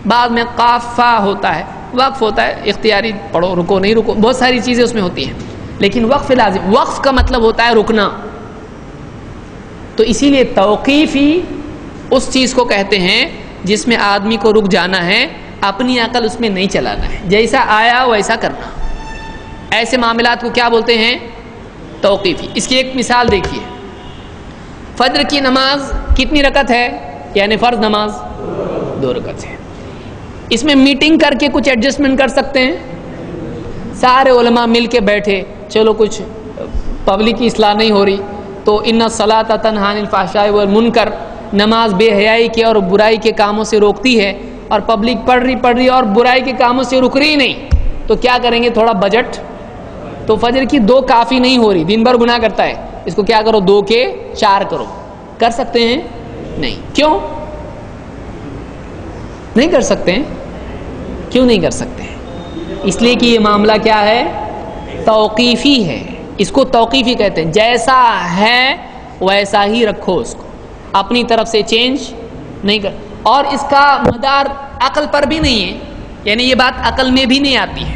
بعد میں قافہ ہوتا ہے، وقف ہوتا ہے اختیاری، پڑھو رکو نہیں رکو، بہت ساری چیزیں اس میں ہوتی ہیں. لیکن وقف لازم، وقف کا مطلب ہوتا ہے رکنا. تو اسی لیے توقیفی اس چیز کو کہتے ہیں جس میں آدمی کو رک جانا ہے، اپنی عقل اس میں نہیں چلانا ہے، جیسا آیا ویسا کرنا. ایسے معاملات کو کیا بولتے ہیں؟ توقیفی. اس کی ایک مثال دیکھیے. فجر کی نماز کتنی رکعت ہے؟ یعنی فرض نماز 2 رکعت ہے. اس میں میٹنگ کر کے کچھ ایڈجسٹمنٹ کر سکتے ہیں؟ سارے علماء مل کے بیٹھے، چلو کچھ پبلک کی اصلاح نہیں ہو رہی تو ان الصلاۃ تنہی عن الفحشاء والمنکر، نماز بے حیائی کے اور برائی کے کاموں سے روکتی ہے، اور پبلک پڑھ رہی اور برائی کے کاموں سے رک رہی نہیں، تو کیا کریں گے؟ تھوڑا بجٹ. تو فجر کی 2 کافی نہیں ہو رہی، دن بھر گناہ کرتا ہے، اس کو کیا کرو؟ 2 کے 4 کرو. کر سکتے ہیں؟ نہیں. کیوں نہیں کر سکتے ہیں؟ کیوں نہیں کر سکتے ہیں؟ اس لیے کہ یہ معاملہ کیا ہے؟ توقیفی ہے. اس کو توقیفی کہتے ہیں. جیسا ہے ویسا ہی رکھو، اس کو اپنی طرف سے چینج نہیں کر. اور اس کا مدار عقل پر بھی نہیں ہے، یعنی یہ بات عقل میں بھی نہیں آتی ہے.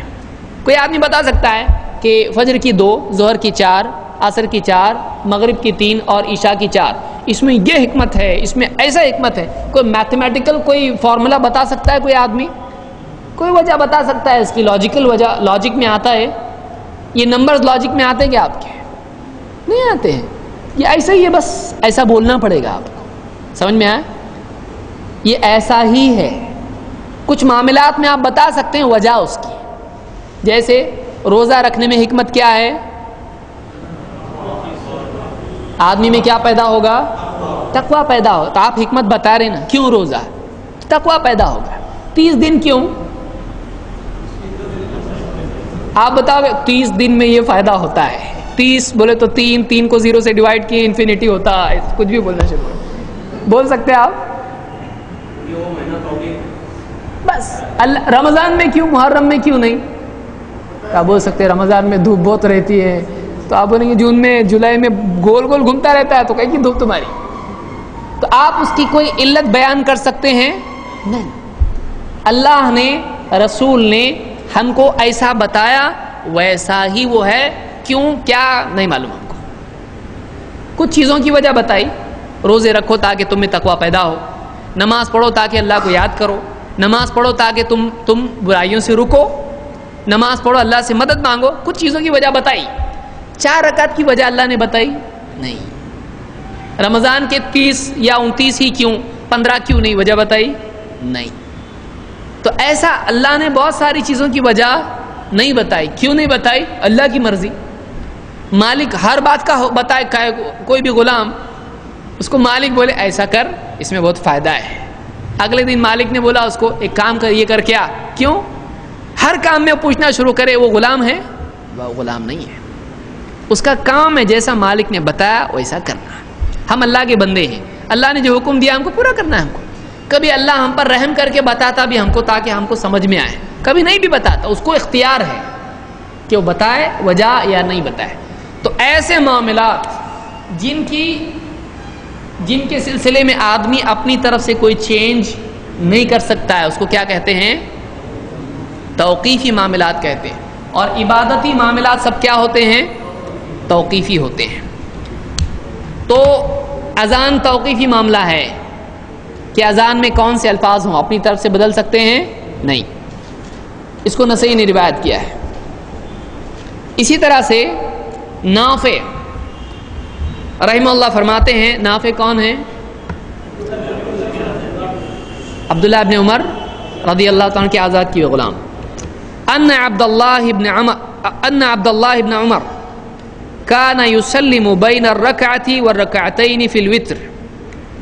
کوئی آدمی بتا سکتا ہے کہ فجر کی 2، ظہر کی 4، عصر کی 4، مغرب کی 3 اور عشاء کی 4، اس میں یہ حکمت ہے، اس میں ایسا حکمت ہے. کوئی میتھمیٹیکل کوئی فارمولا بتا سکتا ہے کوئی آدمی؟ کوئی وجہ بتا سکتا ہے اس کی؟ لاجیکل وجہ لاجک میں آتا ہے؟ یہ نمبرز لاجک میں آتے ہیں کیا آپ کے؟ نہیں آتے ہیں. یہ ایسا ہی ہے، بس ایسا بولنا پڑے گا آپ کو. سمجھ میں آیا؟ یہ ایسا ہی ہے. کچھ معاملات میں آپ بتا سکتے ہیں وجہ اس کی، جیسے روزہ رکھنے میں حکمت کیا ہے؟ آدمی میں کیا پیدا ہوگا؟ تقویٰ پیدا ہو. تو آپ حکمت بتا رہے نا، کیوں روزہ؟ تقویٰ پیدا ہوگا. 30 دن کیوں؟ آپ بتاؤ 30 دن میں یہ فائدہ ہوتا ہے. 30 بولے تو 3 کو 0 سے ڈیوائڈ کیے انفینٹی ہوتا ہے. کچھ بھی بولنا شروع بول سکتے ہیں آپ. بس رمضان میں کیوں، محرم میں کیوں نہیں؟ آپ بول سکتے ہیں رمضان میں دھوپ بہت رہتی ہے، تو آپ بولیں گے جون میں جولائی میں گول گول گھومتا رہتا ہے، تو کہیں گی دھوپ تمہاری. تو آپ اس کی کوئی علت بیان کر سکتے ہیں؟ نہیں. اللہ نے، رسول نے ہم کو ایسا بتایا، ویسا ہی وہ ہے. کیوں کیا نہیں معلوم ہم کو. کچھ چیزوں کی وجہ بتائی. روزے رکھو تاکہ تم میں تقویٰ پیدا ہو، نماز پڑھو تاکہ اللہ کو یاد کرو، نماز پڑھو تاکہ تم برائیوں سے رکو، نماز پڑھو اللہ سے مدد مانگو. کچھ چیزوں کی وجہ بتائی. 4 رکعت کی وجہ اللہ نے بتائی نہیں. رمضان کے 30 یا 29 ہی کیوں، 15 کیوں نہیں، وجہ بتائی نہیں. تو ایسا اللہ نے بہت ساری چیزوں کی وجہ نہیں بتائی. کیوں نہیں بتائی؟ اللہ کی مرضی. مالک ہر بات کا بتائے. کوئی بھی غلام، اس کو مالک بولے ایسا کر، اس میں بہت فائدہ ہے، اگلے دن مالک نے بولا اس کو ایک کام کر، یہ کر. کیا؟ کیوں؟ ہر کام میں پوچھنا شروع کرے. وہ غلام ہے؟ وہ غلام نہیں ہے. اس کا کام ہے جیسا مالک نے بتایا ویسا کرنا. ہم اللہ کے بندے ہیں، اللہ نے جو حکم دیا ہم کو پورا کرنا ہے. ہم کو کبھی اللہ ہم پر رحم کر کے بتاتا بھی ہم کو تاکہ ہم کو سمجھ میں آئے، کبھی نہیں بھی بتاتا. اس کو اختیار ہے کہ وہ بتائے وجہ یا نہیں بتائے. تو ایسے معاملات جن کے سلسلے میں آدمی اپنی طرف سے کوئی چینج نہیں کر سکتا ہے، اس کو کیا کہتے ہیں؟ توقیفی معاملات کہتے ہیں. اور عبادتی معاملات سب کیا ہوتے ہیں؟ توقیفی ہوتے ہیں. تو اذان توقیفی معاملہ ہے کہ اذان میں کون سے الفاظ ہوں، اپنی طرف سے بدل سکتے ہیں؟ نہیں. اس کو نسائی نے روایت کیا ہے. اسی طرح سے نافع رحمہ اللہ فرماتے ہیں، نافع کون ہیں؟ عبداللہ ابن عمر رضی اللہ تعالیٰ کے آزاد کیے غلام. ان عبداللہ ابن عمر كان يسلم بين الركعة والركعتين في الوتر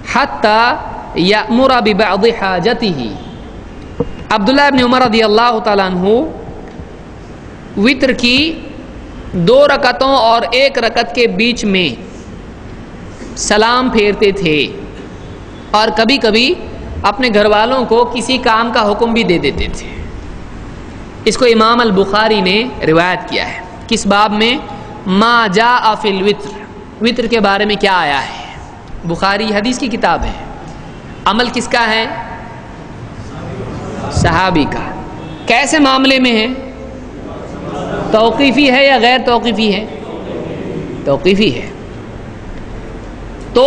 حتى يأمر ببعض حاجته. عبداللہ ابن عمر رضی اللہ تعالیٰ عنہ وتر کی 2 رکعتوں اور 1 رکعت کے بیچ میں سلام پھیرتے تھے، اور کبھی کبھی اپنے گھر والوں کو کسی کام کا حکم بھی دے دیتے تھے. اس کو امام البخاری نے روایت کیا ہے. کس باب میں؟ ما جاء فی الوتر. وتر کے بارے میں کیا آیا ہے. بخاری حدیث کی کتاب ہے. عمل کس کا ہے؟ صحابی کا. کیسے معاملے میں ہے؟ توقیفی ہے یا غیر توقیفی ہے؟ توقیفی ہے. تو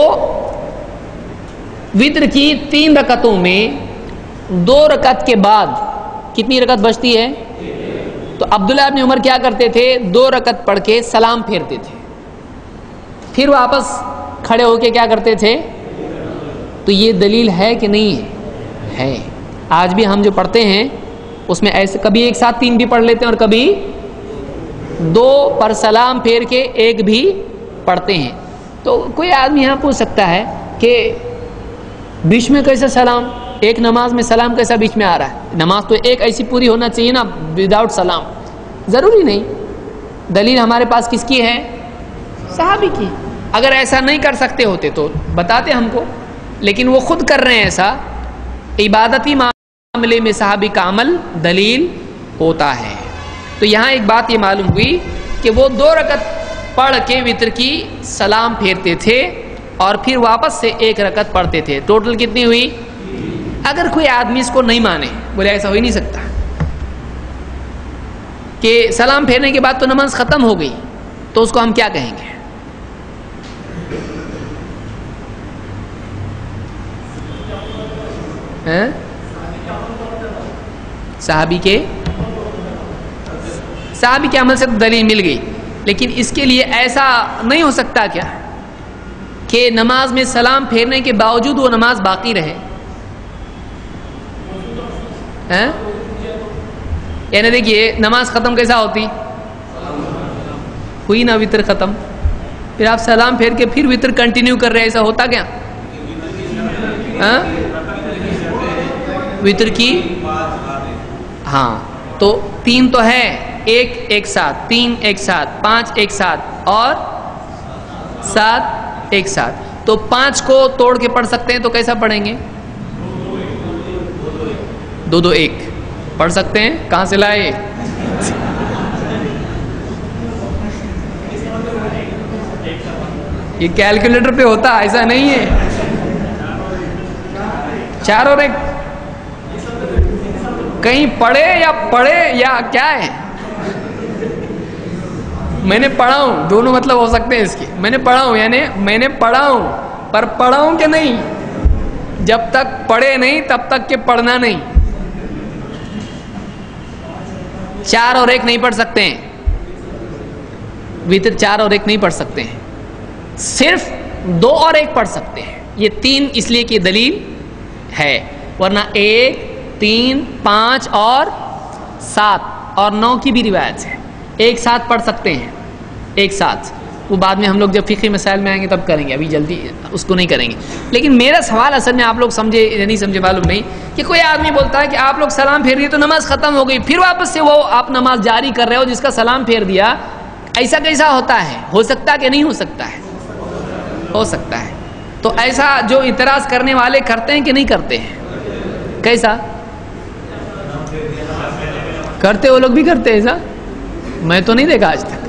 وتر کی 3 رکعتوں میں 2 رکعت کے بعد کتنی رکعت بچتی ہے؟ تو عبداللہ ابن عمر کیا کرتے تھے؟ 2 رکعت پڑھ کے سلام پھیرتے تھے، پھر واپس کھڑے ہو کے کیا کرتے تھے؟ تو یہ دلیل ہے کہ نہیں ہے؟ آج بھی ہم جو پڑھتے ہیں اس میں ایسے کبھی ایک ساتھ 3 بھی پڑھ لیتے ہیں اور کبھی 2 پر سلام پھیر کے 1 بھی پڑھتے ہیں. تو کوئی آدمی یہاں پوچھ سکتا ہے کہ بیچ میں کیسا سلام؟ ایک نماز میں سلام کیسا بیچ میں آ رہا ہے؟ نماز تو ایک ایسی پوری ہونا چاہیے نا وداؤٹ سلام. ضروری نہیں. دلیل ہمارے پاس کس کی ہے؟ صحابی کی. اگر ایسا نہیں کر سکتے ہوتے تو بتاتے ہم کو، لیکن وہ خود کر رہے ہیں ایسا. عبادتی معاملے میں صحابی کا عمل دلیل ہوتا ہے. تو یہاں ایک بات یہ معلوم ہوئی کہ وہ 2 رکعت پڑھ کے وتر کی سلام پھیرتے تھے اور پھر واپس سے 1 رکعت پڑھتے تھے. ٹوٹل کتنی ہوئی؟ اگر کوئی آدمی اس کو نہیں مانے، بولے ایسا ہو ہی نہیں سکتا کہ سلام پھیرنے کے بعد تو نماز ختم ہو گئی، تو اس کو ہم کیا کہیں گے؟ صحابی کے عمل سے تو دلیل مل گئی، لیکن اس کے لیے ایسا نہیں ہو سکتا کیا کہ نماز میں سلام پھیرنے کے باوجود وہ نماز باقی رہے؟ یعنی دیکھیے نماز ختم کیسا ہوتی؟ ہوئی نا وتر ختم، پھر آپ سلام پھیر کے پھر وتر کنٹینیو کر رہے، ایسا ہوتا کیا؟ وتر کی ہاں تو 3 تو ہے، 1 ایک ساتھ، 3 ایک ساتھ، 5 ایک ساتھ اور 7 ایک ساتھ. تو 5 کو توڑ کے پڑھ سکتے ہیں تو کیسا پڑھیں گے؟ 2 2 1 پڑھ سکتے ہیں. کہاں سے لائے؟ یہ کیلکولیٹر پہ ہوتا، ایسا نہیں ہے. 4 اور 1 کہیں پڑھے یا کیا ہے؟ میں نے پڑھا ہوں، دونوں مطلب ہو سکتے ہیں اس کے. میں نے پڑھا ہوں یعنی میں نے پڑھا ہوں، پر پڑھا ہوں کہ نہیں؟ جب تک پڑھے نہیں تب تک کہ پڑھنا نہیں. 4 اور 1 نہیں پڑھ سکتے ہیں وتر، 4 اور 1 نہیں پڑھ سکتے ہیں، صرف 2 اور 1 پڑھ سکتے ہیں. یہ 3 اس لیے کہ دلیل ہے، ورنہ 1 3 5 اور 7 اور 9 کی بھی روایت ہے. ایک ساتھ پڑھ سکتے ہیں، ایک ساتھ. وہ بعد میں ہم لوگ جب فقہی مسائل میں آئیں گے تب کریں گے، ابھی جلدی اس کو نہیں کریں گے. لیکن میرا سوال اصل میں آپ لوگ سمجھے یا نہیں سمجھے معلوم نہیں کہ کوئی آدمی بولتا ہے کہ آپ لوگ سلام پھیر دیے تو نماز ختم ہو گئی، پھر واپس سے وہ آپ نماز جاری کر رہے ہو جس کا سلام پھیر دیا. ایسا کیسا ہوتا ہے؟ ہو سکتا کہ نہیں ہو سکتا ہے؟ ہو سکتا ہے. تو ایسا جو اعتراض کرنے والے کرتے ہیں کہ نہیں کرتے ہیں؟ کیسا کرتے؟ وہ لوگ بھی کرتے ہیں ایسا؟ میں تو نہیں دیکھا آج تک.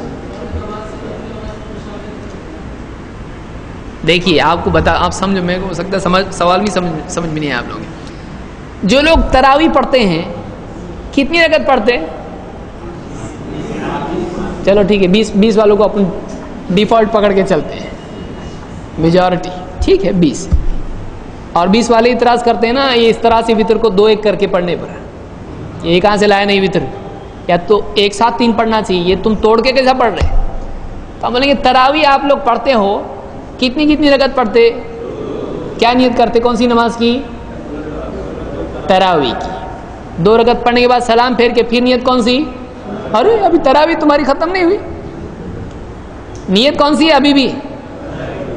دیکھیے آپ کو آپ سمجھ میں ہو سکتا ہے سوال بھی سمجھ میں نہیں ہے آپ لوگ. جو لوگ تراویح پڑھتے ہیں کتنی رکعت پڑھتے؟ چلو ٹھیک ہے 20 والوں کو اپن ڈیفالٹ پکڑ کے چلتے ہیں، میجورٹی ٹھیک ہے 20. اور 20 والے اعتراض کرتے ہیں نا یہ اس طرح سے وتر کو 2 1 کر کے پڑھنے پر. یہ کہاں سے لایا؟ نہیں وتر یا تو ایک ساتھ 3 پڑھنا چاہیے، یہ تم توڑ کے کیسا پڑھ رہے؟ تو ہم بولیں گے تراویح آپ لوگ پڑھتے ہو کتنی رکعت پڑھتے؟ کیا نیت کرتے؟ کون سی نماز کی؟ تراویح کی. 2 رکعت پڑھنے کے بعد سلام پھیر کے پھر نیت کون سی؟ ارے ابھی تراویح تمہاری ختم نہیں ہوئی، نیت کون سی ہے ابھی بھی؟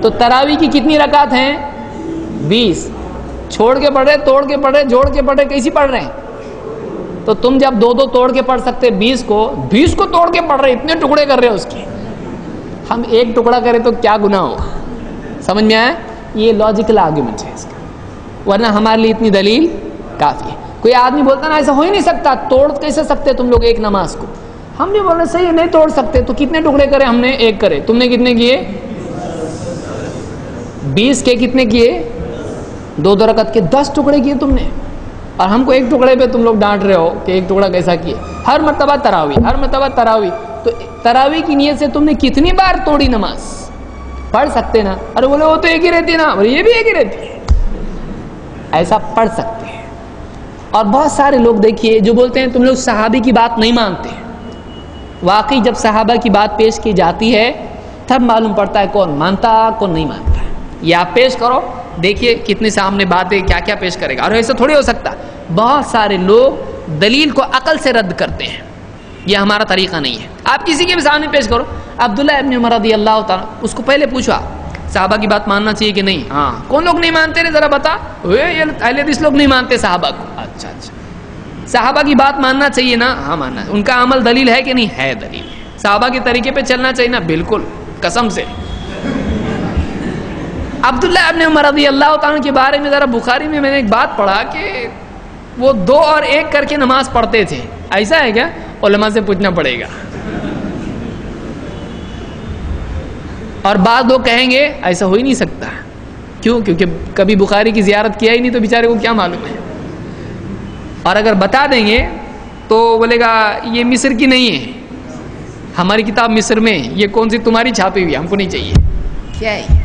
تو تراویح کی کتنی رکعت ہیں؟ 20. چھوڑ کے پڑھ رہے، توڑ کے پڑھ رہے، جوڑ کے پڑھ رہے، کیسی پڑھ رہے ہیں؟ تو تم جب 2 توڑ کے پڑھ سکتے 20 کو توڑ کے پڑھ رہے، اتنے ٹکڑے کر رہے اس کے. ہم 1 ٹکڑا کریں تو کیا گناہ ہوگا؟ سمجھ میں آیا؟ یہ لاجیکل آرگیومنٹ ہے اس کا، ورنہ ہمارے لیے اتنی دلیل کافی ہے. کوئی آدمی بولتا نا ایسا ہو ہی نہیں سکتا، توڑ کیسے سکتے تم لوگ ایک نماز کو؟ ہم بھی بول رہے صحیح ہے نہیں توڑ سکتے. تو کتنے ٹکڑے کرے؟ ہم نے 1 کرے. تم نے کتنے کیے؟ 20 کے کتنے کیے؟ 2 رکعت کے 10 ٹکڑے کیے تم نے. اور ہم کو 1 ٹکڑے پہ تم لوگ ڈانٹ رہے ہو کہ 1 ٹکڑا کیسا کیے. ہر مرتبہ تراویح. تو تراویح کی نیت سے تم نے کتنی بار توڑی نماز؟ پڑھ سکتے نا. ارے بولے وہ تو ایک ہی رہتی ہے نا، اور یہ بھی ایک ہی رہتی ہے. ایسا پڑھ سکتے ہیں. اور بہت سارے لوگ دیکھیے جو بولتے ہیں تم لوگ صحابی کی بات نہیں مانتے. واقعی جب صحابہ کی بات پیش کی جاتی ہے تب معلوم پڑتا ہے کون مانتا کون نہیں مانتا. یہ آپ پیش کرو، دیکھیے کتنے سامنے باتیں کیا کیا پیش کرے گا. اور ایسا تھوڑی ہو سکتا. بہت سارے لوگ دلیل کو عقل سے رد کرتے ہیں، یہ ہمارا طریقہ نہیں ہے. آپ کسی کے بھی سامنے پیش کرو. عبداللہ ابن عمر رضی اللہ تعالیٰ، اس کو پہلے پوچھا صحابہ کی بات ماننا چاہیے کہ نہیں؟ ہاں. کون لوگ نہیں مانتے رے ذرا بتا. یہ اہل حدیث لوگ نہیں مانتے صحابہ کو. اچھا اچھا، صحابہ کی بات ماننا چاہیے نا؟ ہاں ماننا. ان کا عمل دلیل ہے کہ نہیں؟ ہے دلیل. صحابہ کے طریقے پہ چلنا چاہیے نا؟ بالکل، قسم سے. عبداللہ ابن عمر رضی اللہ تعالیٰ کے بارے میں ذرا بخاری میں نے ایک بات پڑھا کہ وہ 2 اور 1 کر کے نماز پڑھتے تھے. ایسا ہے کیا؟ علماء سے پوچھنا پڑے گا. اور بعض لوگ کہیں گے ایسا ہو ہی نہیں سکتا. کیوں؟ کیونکہ کبھی بخاری کی زیارت کیا ہی نہیں تو بیچارے کو کیا معلوم ہے. اور اگر بتا دیں گے تو بولے گا یہ مصر کی نہیں ہے، ہماری کتاب مصر میں، یہ کون سی تمہاری چھاپی ہوئی، ہم کو نہیں چاہیے. کیا ہے؟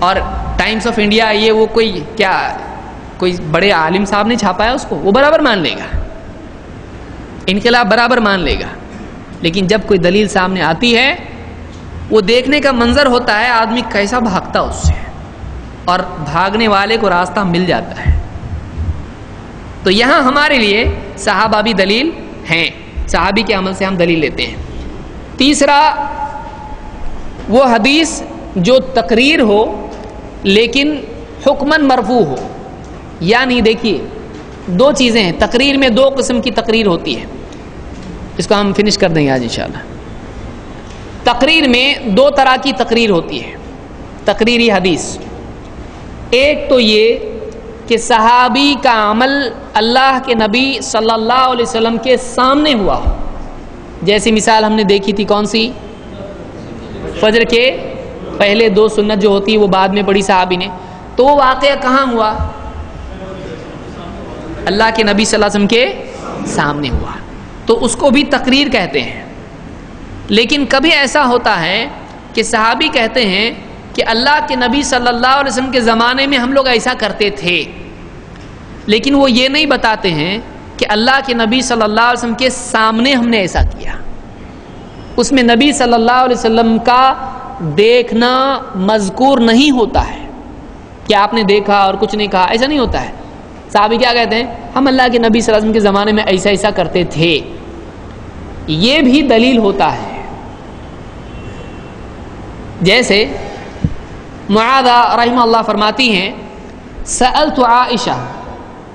اور ٹائمز آف انڈیا یہ وہ کوئی بڑے عالم صاحب نے چھاپا ہے اس کو، وہ برابر مان لے گا. انقلاب برابر مان لے گا. لیکن جب کوئی دلیل سامنے آتی ہے، وہ دیکھنے کا منظر ہوتا ہے آدمی کیسا بھاگتا اس سے، اور بھاگنے والے کو راستہ مل جاتا ہے. تو یہاں ہمارے لیے صحابہ بھی دلیل ہیں، صحابی کے عمل سے ہم دلیل لیتے ہیں. تیسرا، وہ حدیث جو تقریر ہو لیکن حکماً مرفوع ہو. یعنی دیکھیے 2 چیزیں ہیں. تقریر میں 2 قسم کی تقریر ہوتی ہے. اس کو ہم فنش کر دیں گے آج انشاءاللہ. تقریر میں 2 طرح کی تقریر ہوتی ہے، تقریری حدیث. ایک تو یہ کہ صحابی کا عمل اللہ کے نبی صلی اللہ علیہ وسلم کے سامنے ہوا ہو. جیسی مثال ہم نے دیکھی تھی کون سی؟ فجر کے پہلے 2 سنت جو ہوتی ہے وہ بعد میں پڑھی صحابی نے. تو وہ واقعہ کہاں ہوا؟ اللہ کے نبی صلی اللہ علیہ وسلم کے سامنے ہوا. تو اس کو بھی تقریر کہتے ہیں. لیکن کبھی ایسا ہوتا ہے کہ صحابی کہتے ہیں کہ اللہ کے نبی صلی اللہ علیہ وسلم کے زمانے میں ہم لوگ ایسا کرتے تھے، لیکن وہ یہ نہیں بتاتے ہیں کہ اللہ کے نبی صلی اللہ علیہ وسلم کے سامنے ہم نے ایسا کیا. اس میں نبی صلی اللہ علیہ وسلم کا دیکھنا مذکور نہیں ہوتا ہے کہ آپ نے دیکھا اور کچھ نہیں کہا، ایسا نہیں ہوتا ہے. صحابی کیا کہتے ہیں؟ ہم اللہ کے نبی صلی اللہ علیہ وسلم کے زمانے میں ایسا ایسا کرتے تھے. یہ بھی دلیل ہوتا ہے. جیسے معاذہ رحمہ اللہ فرماتی ہیں سألت عائشہ،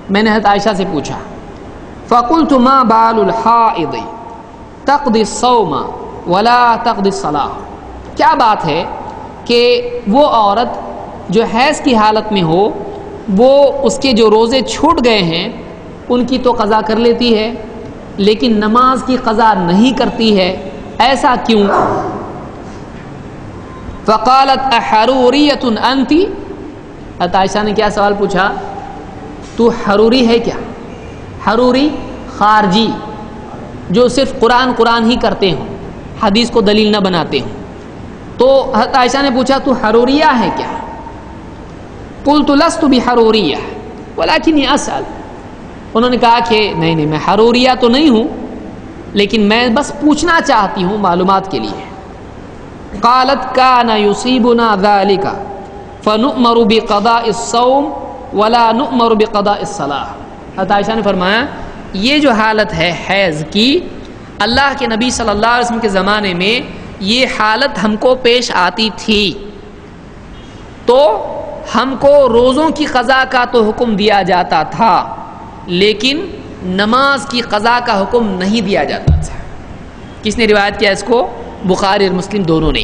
میں نے حضرت عائشہ سے پوچھا، فقلت ما بال الحائض تقضی الصوم ولا تقضی الصلاۃ. کیا بات ہے کہ وہ عورت جو حیض کی حالت میں ہو، وہ اس کے جو روزے چھوٹ گئے ہیں ان کی تو قضا کر لیتی ہے لیکن نماز کی قضا نہیں کرتی ہے، ایسا کیوں؟ فقالت احروریۃ انت. حضرت عائشہ نے کیا سوال پوچھا؟ تو حروری ہے کیا؟ حروری خارجی جو صرف قرآن ہی کرتے ہوں، حدیث کو دلیل نہ بناتے ہوں. تو حضرت عائشہ نے پوچھا تو حروریہ ہے کیا؟ قلت لست بحروریہ ولکنی اسأل. انہوں نے کہا کہ نہیں میں حروریہ تو نہیں ہوں، لیکن میں بس پوچھنا چاہتی ہوں معلومات کے لیے. قالت کان یصیبنا ذلک فنؤمر بقضاء الصوم ولا نؤمر بقضاء الصلاۃ. حضرت عائشہ نے فرمایا یہ جو حالت ہے حیض کی، اللہ کے نبی صلی اللہ علیہ وسلم کے زمانے میں یہ حالت ہم کو پیش آتی تھی، تو ہم کو روزوں کی قضا کا تو حکم دیا جاتا تھا لیکن نماز کی قضا کا حکم نہیں دیا جاتا تھا. کس نے روایت کیا اس کو؟ بخاری اور مسلم دونوں نے.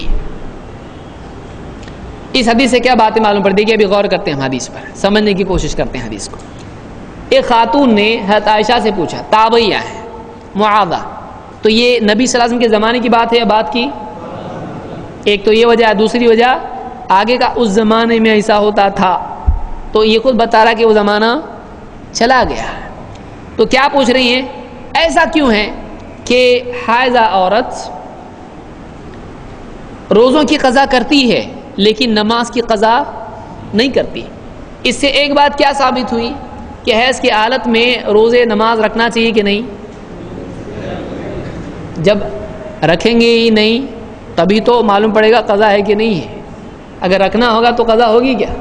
اس حدیث سے کیا باتیں معلوم پڑتی ہے کہ ابھی غور کرتے ہیں ہم حدیث پر، سمجھنے کی کوشش کرتے ہیں حدیث کو. ایک خاتون نے حضرت عائشہ سے پوچھا، تابعیہ ہے معاذہ، تو یہ نبی صلی اللہ علیہ وسلم کے زمانے کی بات ہے یا بات کی؟ ایک تو یہ وجہ ہے، دوسری وجہ آگے کا اس زمانے میں ایسا ہوتا تھا، تو یہ خود بتا رہا کہ وہ زمانہ چلا گیا. تو کیا پوچھ رہی ہیں؟ ایسا کیوں ہے کہ حائضہ عورت روزوں کی قضا کرتی ہے لیکن نماز کی قضا نہیں کرتی؟ اس سے ایک بات کیا ثابت ہوئی کہ حیض کی حالت میں روزے نماز رکھنا چاہیے کہ نہیں؟ جب رکھیں گے ہی نہیں تبھی تو معلوم پڑے گا قضا ہے کہ نہیں ہے. اگر رکھنا ہوگا تو قضا ہوگی کیا؟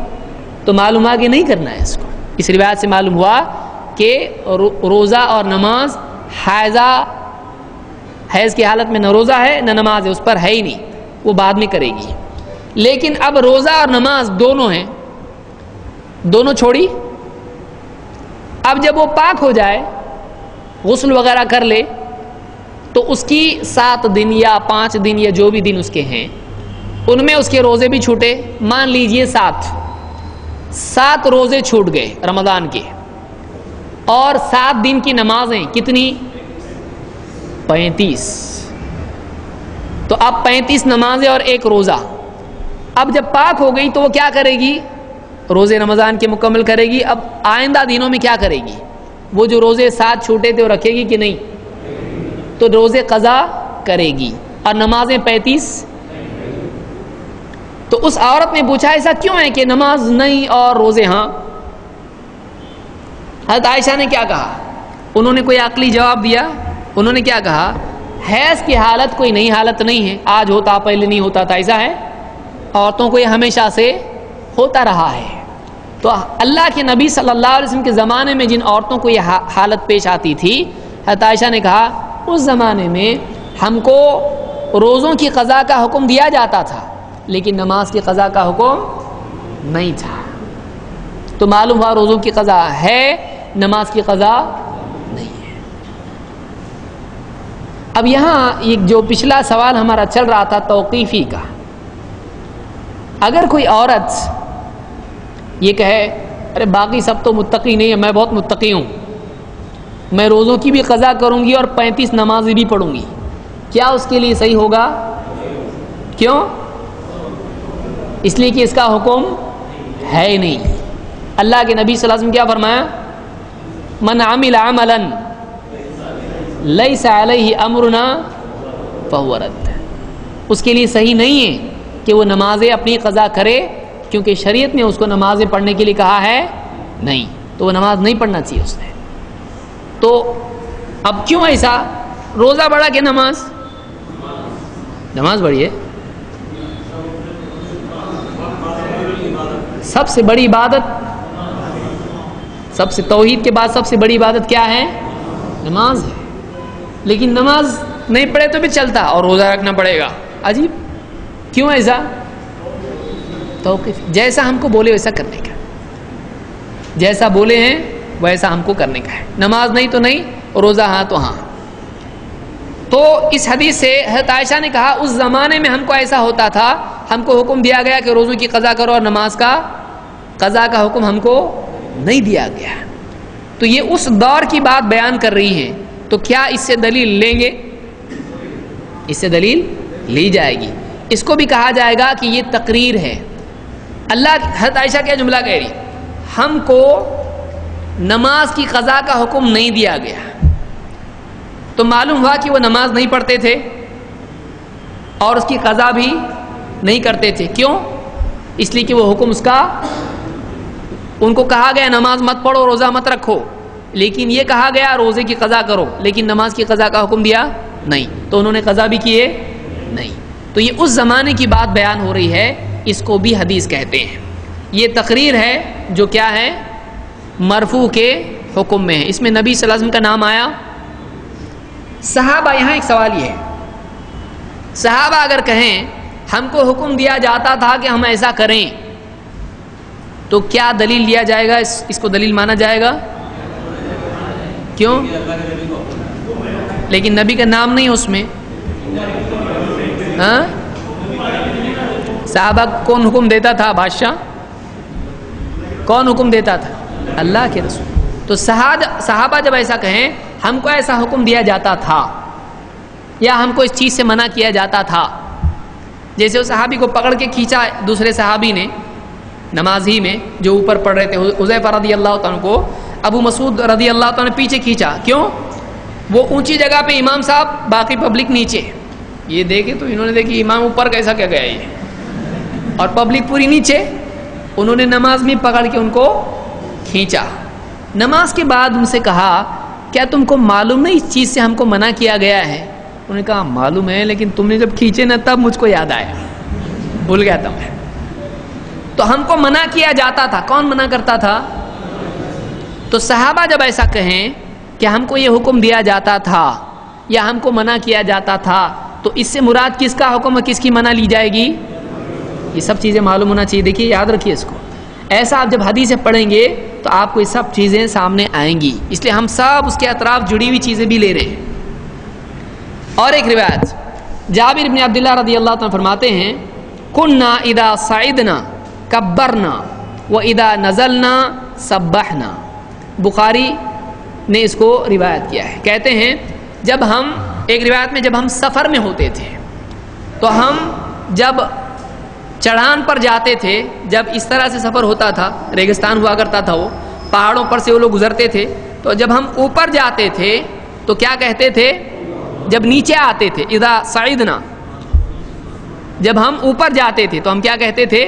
تو معلوم ہوا کہ نہیں کرنا ہے اس کو. اس روایت سے معلوم ہوا کہ روزہ اور نماز حیض کی حالت میں نہ روزہ ہے نہ نماز ہے، اس پر ہے ہی نہیں، وہ بعد میں کرے گی. لیکن اب روزہ اور نماز دونوں ہیں، دونوں چھوڑی. اب جب وہ پاک ہو جائے، غسل وغیرہ کر لے، تو اس کی 7 دن یا 5 دن یا جو بھی دن اس کے ہیں ان میں اس کے روزے بھی چھوٹے. مان لیجئے 7 روزے چھوٹ گئے رمضان کے، اور 7 دن کی نمازیں کتنی؟ 35. تو اب 35 نمازیں اور 1 روزہ. اب جب پاک ہو گئی تو وہ کیا کرے گی؟ روزے رمضان کے مکمل کرے گی. اب آئندہ دنوں میں کیا کرے گی؟ وہ جو روزے 7 چھوٹے تھے وہ رکھے گی کہ نہیں؟ تو روزے قضا کرے گی. اور نمازیں 35. تو اس عورت نے پوچھا ایسا کیوں ہے کہ نماز نہیں اور روزے ہاں؟ حضرت عائشہ نے کیا کہا؟ انہوں نے کوئی عقلی جواب دیا. انہوں نے کیا کہا؟ حیض کی حالت کوئی نئی حالت نہیں ہے، آج ہوتا پہلے نہیں ہوتا تھا، ایسا ہے؟ عورتوں کو یہ ہمیشہ سے ہوتا رہا ہے. تو اللہ کے نبی صلی اللہ علیہ وسلم کے زمانے میں جن عورتوں کو یہ حالت پیش آتی تھی، حضرت عائشہ نے کہا اس زمانے میں ہم کو روزوں کی قضا کا حکم دیا جاتا تھا لیکن نماز کی قضا کا حکم نہیں تھا. تو معلوم ہوا روزوں کی قضا ہے، نماز کی قضا نہیں ہے. اب یہاں ایک جو پچھلا سوال ہمارا چل رہا تھا توقیفی کا، اگر کوئی عورت یہ کہے ارے باقی سب تو متقی نہیں ہے، میں بہت متقی ہوں، میں روزوں کی بھی قضا کروں گی اور 35 نمازیں بھی پڑھوں گی، کیا اس کے لیے صحیح ہوگا؟ کیوں؟ اس لیے کہ اس کا حکم ہے ہی نہیں. اللہ کے نبی صلی اللہ علیہ وسلم کیا فرمایا؟ من عمل عملا لیس علیہ امرنا فہو رد. اس کے لیے صحیح نہیں ہے کہ وہ نمازیں اپنی قضا کرے، کیونکہ شریعت نے اس کو نمازیں پڑھنے کے لیے کہا ہے نہیں، تو وہ نماز نہیں پڑھنا چاہیے اس نے. تو اب کیوں ایسا؟ روزہ بڑھا کہ نماز بڑھی ہے. سب سے بڑی عبادت، سب سے توحید کے بعد سب سے بڑی عبادت کیا ہے؟ نماز ہے. لیکن نماز نہیں پڑھے تو بھی چلتا اور روزہ رکھنا پڑے گا. عجیب، کیوں ایسا؟ توقیف، جیسا ہم کو بولے ویسا کرنے کا، جیسا بولے ہیں ویسا ہم کو کرنے کا ہے. نماز نہیں تو نہیں، روزہ ہاں تو ہاں. تو اس حدیث سے حضرت عائشہ نے کہا اس زمانے میں ہم کو ایسا ہوتا تھا، ہم کو حکم دیا گیا کہ روزوں کی قضا کرو اور نماز کا قضا کا حکم ہم کو نہیں دیا گیا. تو یہ اس دور کی بات بیان کر رہی ہیں. تو کیا اس سے دلیل لیں گے؟ اس سے دلیل لی جائے گی. اس کو بھی کہا جائے گا کہ یہ تقریر ہے. حضرت عائشہ کیا جملہ کہہ رہی؟ ہم کو نماز کی قضا کا حکم نہیں دیا گیا. تو معلوم ہوا کہ وہ نماز نہیں پڑھتے تھے اور اس کی قضا بھی نہیں کرتے تھے. کیوں؟ اس لیے کہ وہ حکم اس کا، ان کو کہا گیا نماز مت پڑھو، روزہ مت رکھو، لیکن یہ کہا گیا روزے کی قضا کرو، لیکن نماز کی قضا کا حکم دیا نہیں، تو انہوں نے قضا بھی کیے نہیں. تو یہ اس زمانے کی بات بیان ہو رہی ہے، اس کو بھی حدیث کہتے ہیں. یہ تقریر ہے جو کیا ہے؟ مرفوع کے حکم میں ہے. اس میں نبی صلی اللہ علیہ وسلم کا نام آیا. صحابہ، یہاں ایک سوال یہ ہے، صحابہ اگر کہیں ہم کو حکم دیا جاتا تھا کہ ہم ایسا کریں، تو کیا دلیل لیا جائے گا؟ اس کو دلیل مانا جائے گا؟ کیوں؟ لیکن نبی کا نام نہیں اس میں. ہاں، صحابہ کون حکم دیتا تھا؟ بادشاہ. کون حکم دیتا تھا؟ اللہ کے رسول. تو صحابہ جب ایسا کہیں ہم کو ایسا حکم دیا جاتا تھا یا ہم کو اس چیز سے منع کیا جاتا تھا، جیسے اس صحابی کو پکڑ کے کھینچا دوسرے صحابی نے نماز ہی میں جو اوپر پڑھ رہے تھے، حذیفہ رضی اللہ تعالیٰ کو ابو مسعود رضی اللہ تعالیٰ نے پیچھے کھینچا. کیوں؟ وہ اونچی جگہ پہ امام صاحب، باقی پبلک نیچے. یہ دیکھے تو انہوں نے دیکھی امام اوپر کیسا کیا گیا یہ، اور پبلک پوری نیچے. انہوں نے نماز میں پکڑ کے ان کو کھینچا. نماز کے بعد ان سے کہا کیا تم کو معلوم نہیں اس چیز سے ہم کو منع کیا گیا ہے؟ انہوں نے کہا معلوم ہے، لیکن تم نے جب کھینچے نا تب مجھ کو یاد آیا، بھول گیا تھا میں. تو ہم کو منع کیا جاتا تھا. کون منع کرتا تھا؟ تو صحابہ جب ایسا کہیں کہ ہم کو یہ حکم دیا جاتا تھا یا ہم کو منع کیا جاتا تھا, تو اس سے مراد کس کا حکم اور کس کی منع لی جائے گی؟ یہ سب چیزیں معلوم ہونا چاہیے. دیکھیے یاد رکھیے اس کو. ایسا آپ جب حدیثیں پڑھیں گے تو آپ کو یہ سب چیزیں سامنے آئیں گی, اس لیے ہم سب اس کے اطراف جڑی ہوئی چیزیں بھی لے رہے ہیں. اور ایک روایت جابر بن عبداللہ رضی اللہ عنہ فرماتے ہیں کننا اذا صعدنا کبرنا واذا نزلنا سبحنا. بخاری نے اس کو روایت کیا ہے. کہتے ہیں جب ہم ایک روایت میں جب ہم سفر میں ہوتے تھے تو ہم جب چڑھان پر جاتے تھے, جب اس طرح سے سفر ہوتا تھا, ریگستان ہوا کرتا تھا, وہ پہاڑوں پر سے وہ لوگ گزرتے تھے, تو جب ہم اوپر جاتے تھے تو کیا کہتے تھے؟ جب نیچے آتے تھے اذا صعدنا, جب ہم اوپر جاتے تھے تو ہم کیا کہتے تھے؟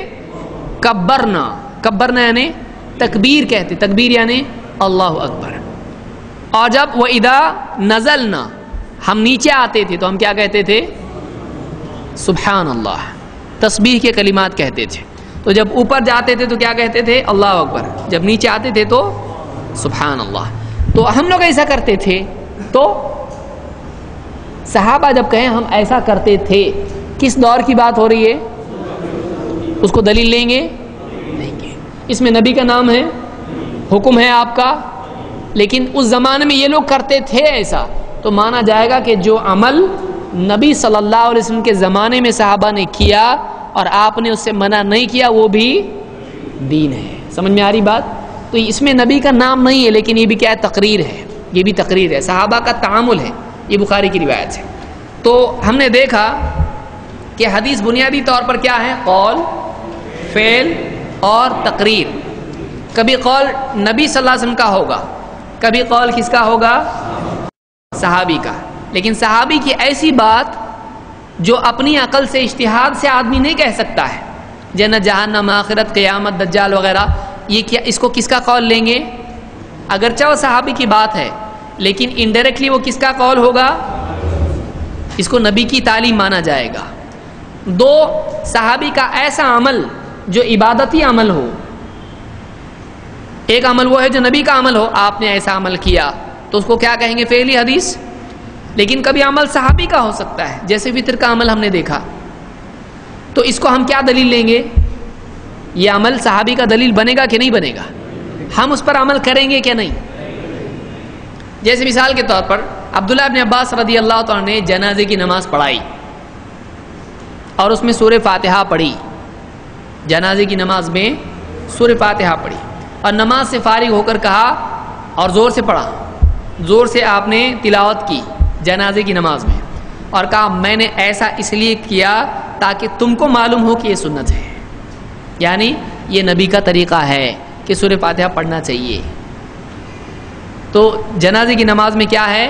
کبرنا. کبرنا یعنی تکبیر کہتے, تکبیر یعنی اللہ اکبر. اور جب وَإِذَا نَزَلْنَا, ہم نیچے آتے تھے تو ہم کیا کہتے تھے؟ سبحان اللہ, تسبیح کے کلمات کہتے تھے. تو جب اوپر جاتے تھے تو کیا کہتے تھے؟ اللہ اکبر. جب نیچے آتے تھے تو سبحان اللہ. تو ہم لوگ ایسا کرتے تھے. تو صحابہ جب کہیں ہم ایسا کرتے تھے, کس دور کی بات ہو رہی ہے؟ اس کو دلیل لیں گے؟ لیں گے. اس میں نبی کا نام ہے, حکم ہے آپ کا, لیکن اس زمانے میں یہ لوگ کرتے تھے ایسا, تو مانا جائے گا کہ جو عمل نبی صلی اللہ علیہ وسلم کے زمانے میں صحابہ نے کیا اور آپ نے اس سے منع نہیں کیا, وہ بھی دین ہے. سمجھ میں آ رہی بات؟ تو اس میں نبی کا نام نہیں ہے, لیکن یہ بھی کیا ہے؟ تقریر ہے. یہ بھی تقریر ہے, صحابہ کا تعامل ہے. یہ بخاری کی روایت ہے. تو ہم نے دیکھا کہ حدیث بنیادی طور پر کیا ہے؟ قول, فعل اور تقریر. کبھی قول نبی صلی اللہ علیہ وسلم کا ہوگا, کبھی قول کس کا ہوگا؟ صحابی کا. لیکن صحابی کی ایسی بات جو اپنی عقل سے, اجتہاد سے آدمی نہیں کہہ سکتا ہے, جنت جہنم آخرت قیامت دجال وغیرہ, یہ کیا اس کو کس کا قول لیں گے؟ اگرچہ وہ صحابی کی بات ہے لیکن انڈائریکٹلی وہ کس کا قول ہوگا؟ اس کو نبی کی تعلیم مانا جائے گا. دو, صحابی کا ایسا عمل جو عبادتی عمل ہو, ایک عمل وہ ہے جو نبی کا عمل ہو, آپ نے ایسا عمل کیا تو اس کو کیا کہیں گے؟ فعلی حدیث. لیکن کبھی عمل صحابی کا ہو سکتا ہے, جیسے فطر کا عمل ہم نے دیکھا, تو اس کو ہم کیا دلیل لیں گے؟ یہ عمل صحابی کا دلیل بنے گا کہ نہیں بنے گا؟ ہم اس پر عمل کریں گے کہ نہیں؟ جیسے مثال کے طور پر عبداللہ ابن عباس رضی اللہ عنہ نے جنازے کی نماز پڑھائی اور اس میں سورہ فاتحہ پڑھی. جنازے کی نماز میں سورہ فاتحہ پڑھی اور نماز سے فارغ ہو کر کہا, اور زور سے پڑھا, زور سے آپ نے تلاوت کی جنازے کی نماز میں, اور کہا میں نے ایسا اس لیے کیا تاکہ تم کو معلوم ہو کہ یہ سنت ہے, یعنی یہ نبی کا طریقہ ہے کہ سورہ فاتحہ پڑھنا چاہیے. تو جنازے کی نماز میں کیا ہے؟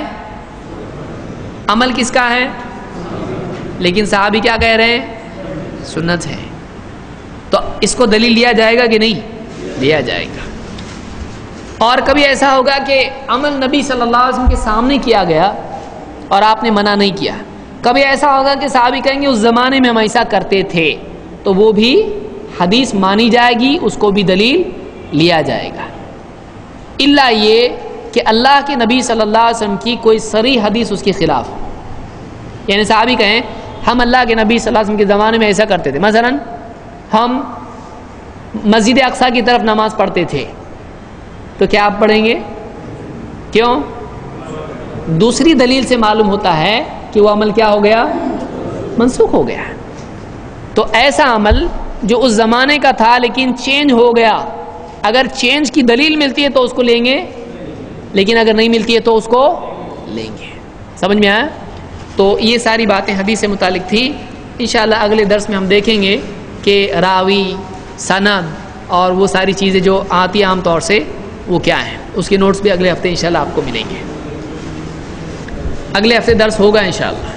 عمل کس کا ہے؟ لیکن صحابی کیا کہہ رہے ہیں؟ سنت ہے. تو اس کو دلیل لیا جائے گا کہ نہیں؟ لیا جائے گا. اور کبھی ایسا ہوگا کہ عمل نبی صلی اللہ علیہ وسلم کے سامنے کیا گیا اور آپ نے منع نہیں کیا. کبھی ایسا ہوگا کہ صحابی کہیں گے اس زمانے میں ہم ایسا کرتے تھے, تو وہ بھی حدیث مانی جائے گی, اس کو بھی دلیل لیا جائے گا. الا یہ کہ اللہ کے نبی صلی اللہ علیہ وسلم کی کوئی صریح حدیث اس کے خلاف, یعنی صحابی کہیں ہم اللہ کے نبی صلی اللہ علیہ وسلم کے زمانے میں ایسا کرتے تھے, مثلا ہم مسجد اقصی کی طرف نماز پڑھتے تھے, تو کیا آپ پڑھیں گے؟ کیوں؟ دوسری دلیل سے معلوم ہوتا ہے کہ وہ عمل کیا ہو گیا؟ منسوخ ہو گیا. تو ایسا عمل جو اس زمانے کا تھا لیکن چینج ہو گیا, اگر چینج کی دلیل ملتی ہے تو اس کو لیں گے, لیکن اگر نہیں ملتی ہے تو اس کو لیں گے. سمجھ میں آیا؟ تو یہ ساری باتیں حدیث سے متعلق تھی. انشاءاللہ اگلے درس میں ہم دیکھیں گے کہ راوی, سند اور وہ ساری چیزیں جو آتی ہیں عام طور سے وہ کیا ہیں. اس کے نوٹس بھی اگلے ہفتے انشاءاللہ آپ کو ملیں گے. اگلے ہفتے درس ہوگا انشاءاللہ.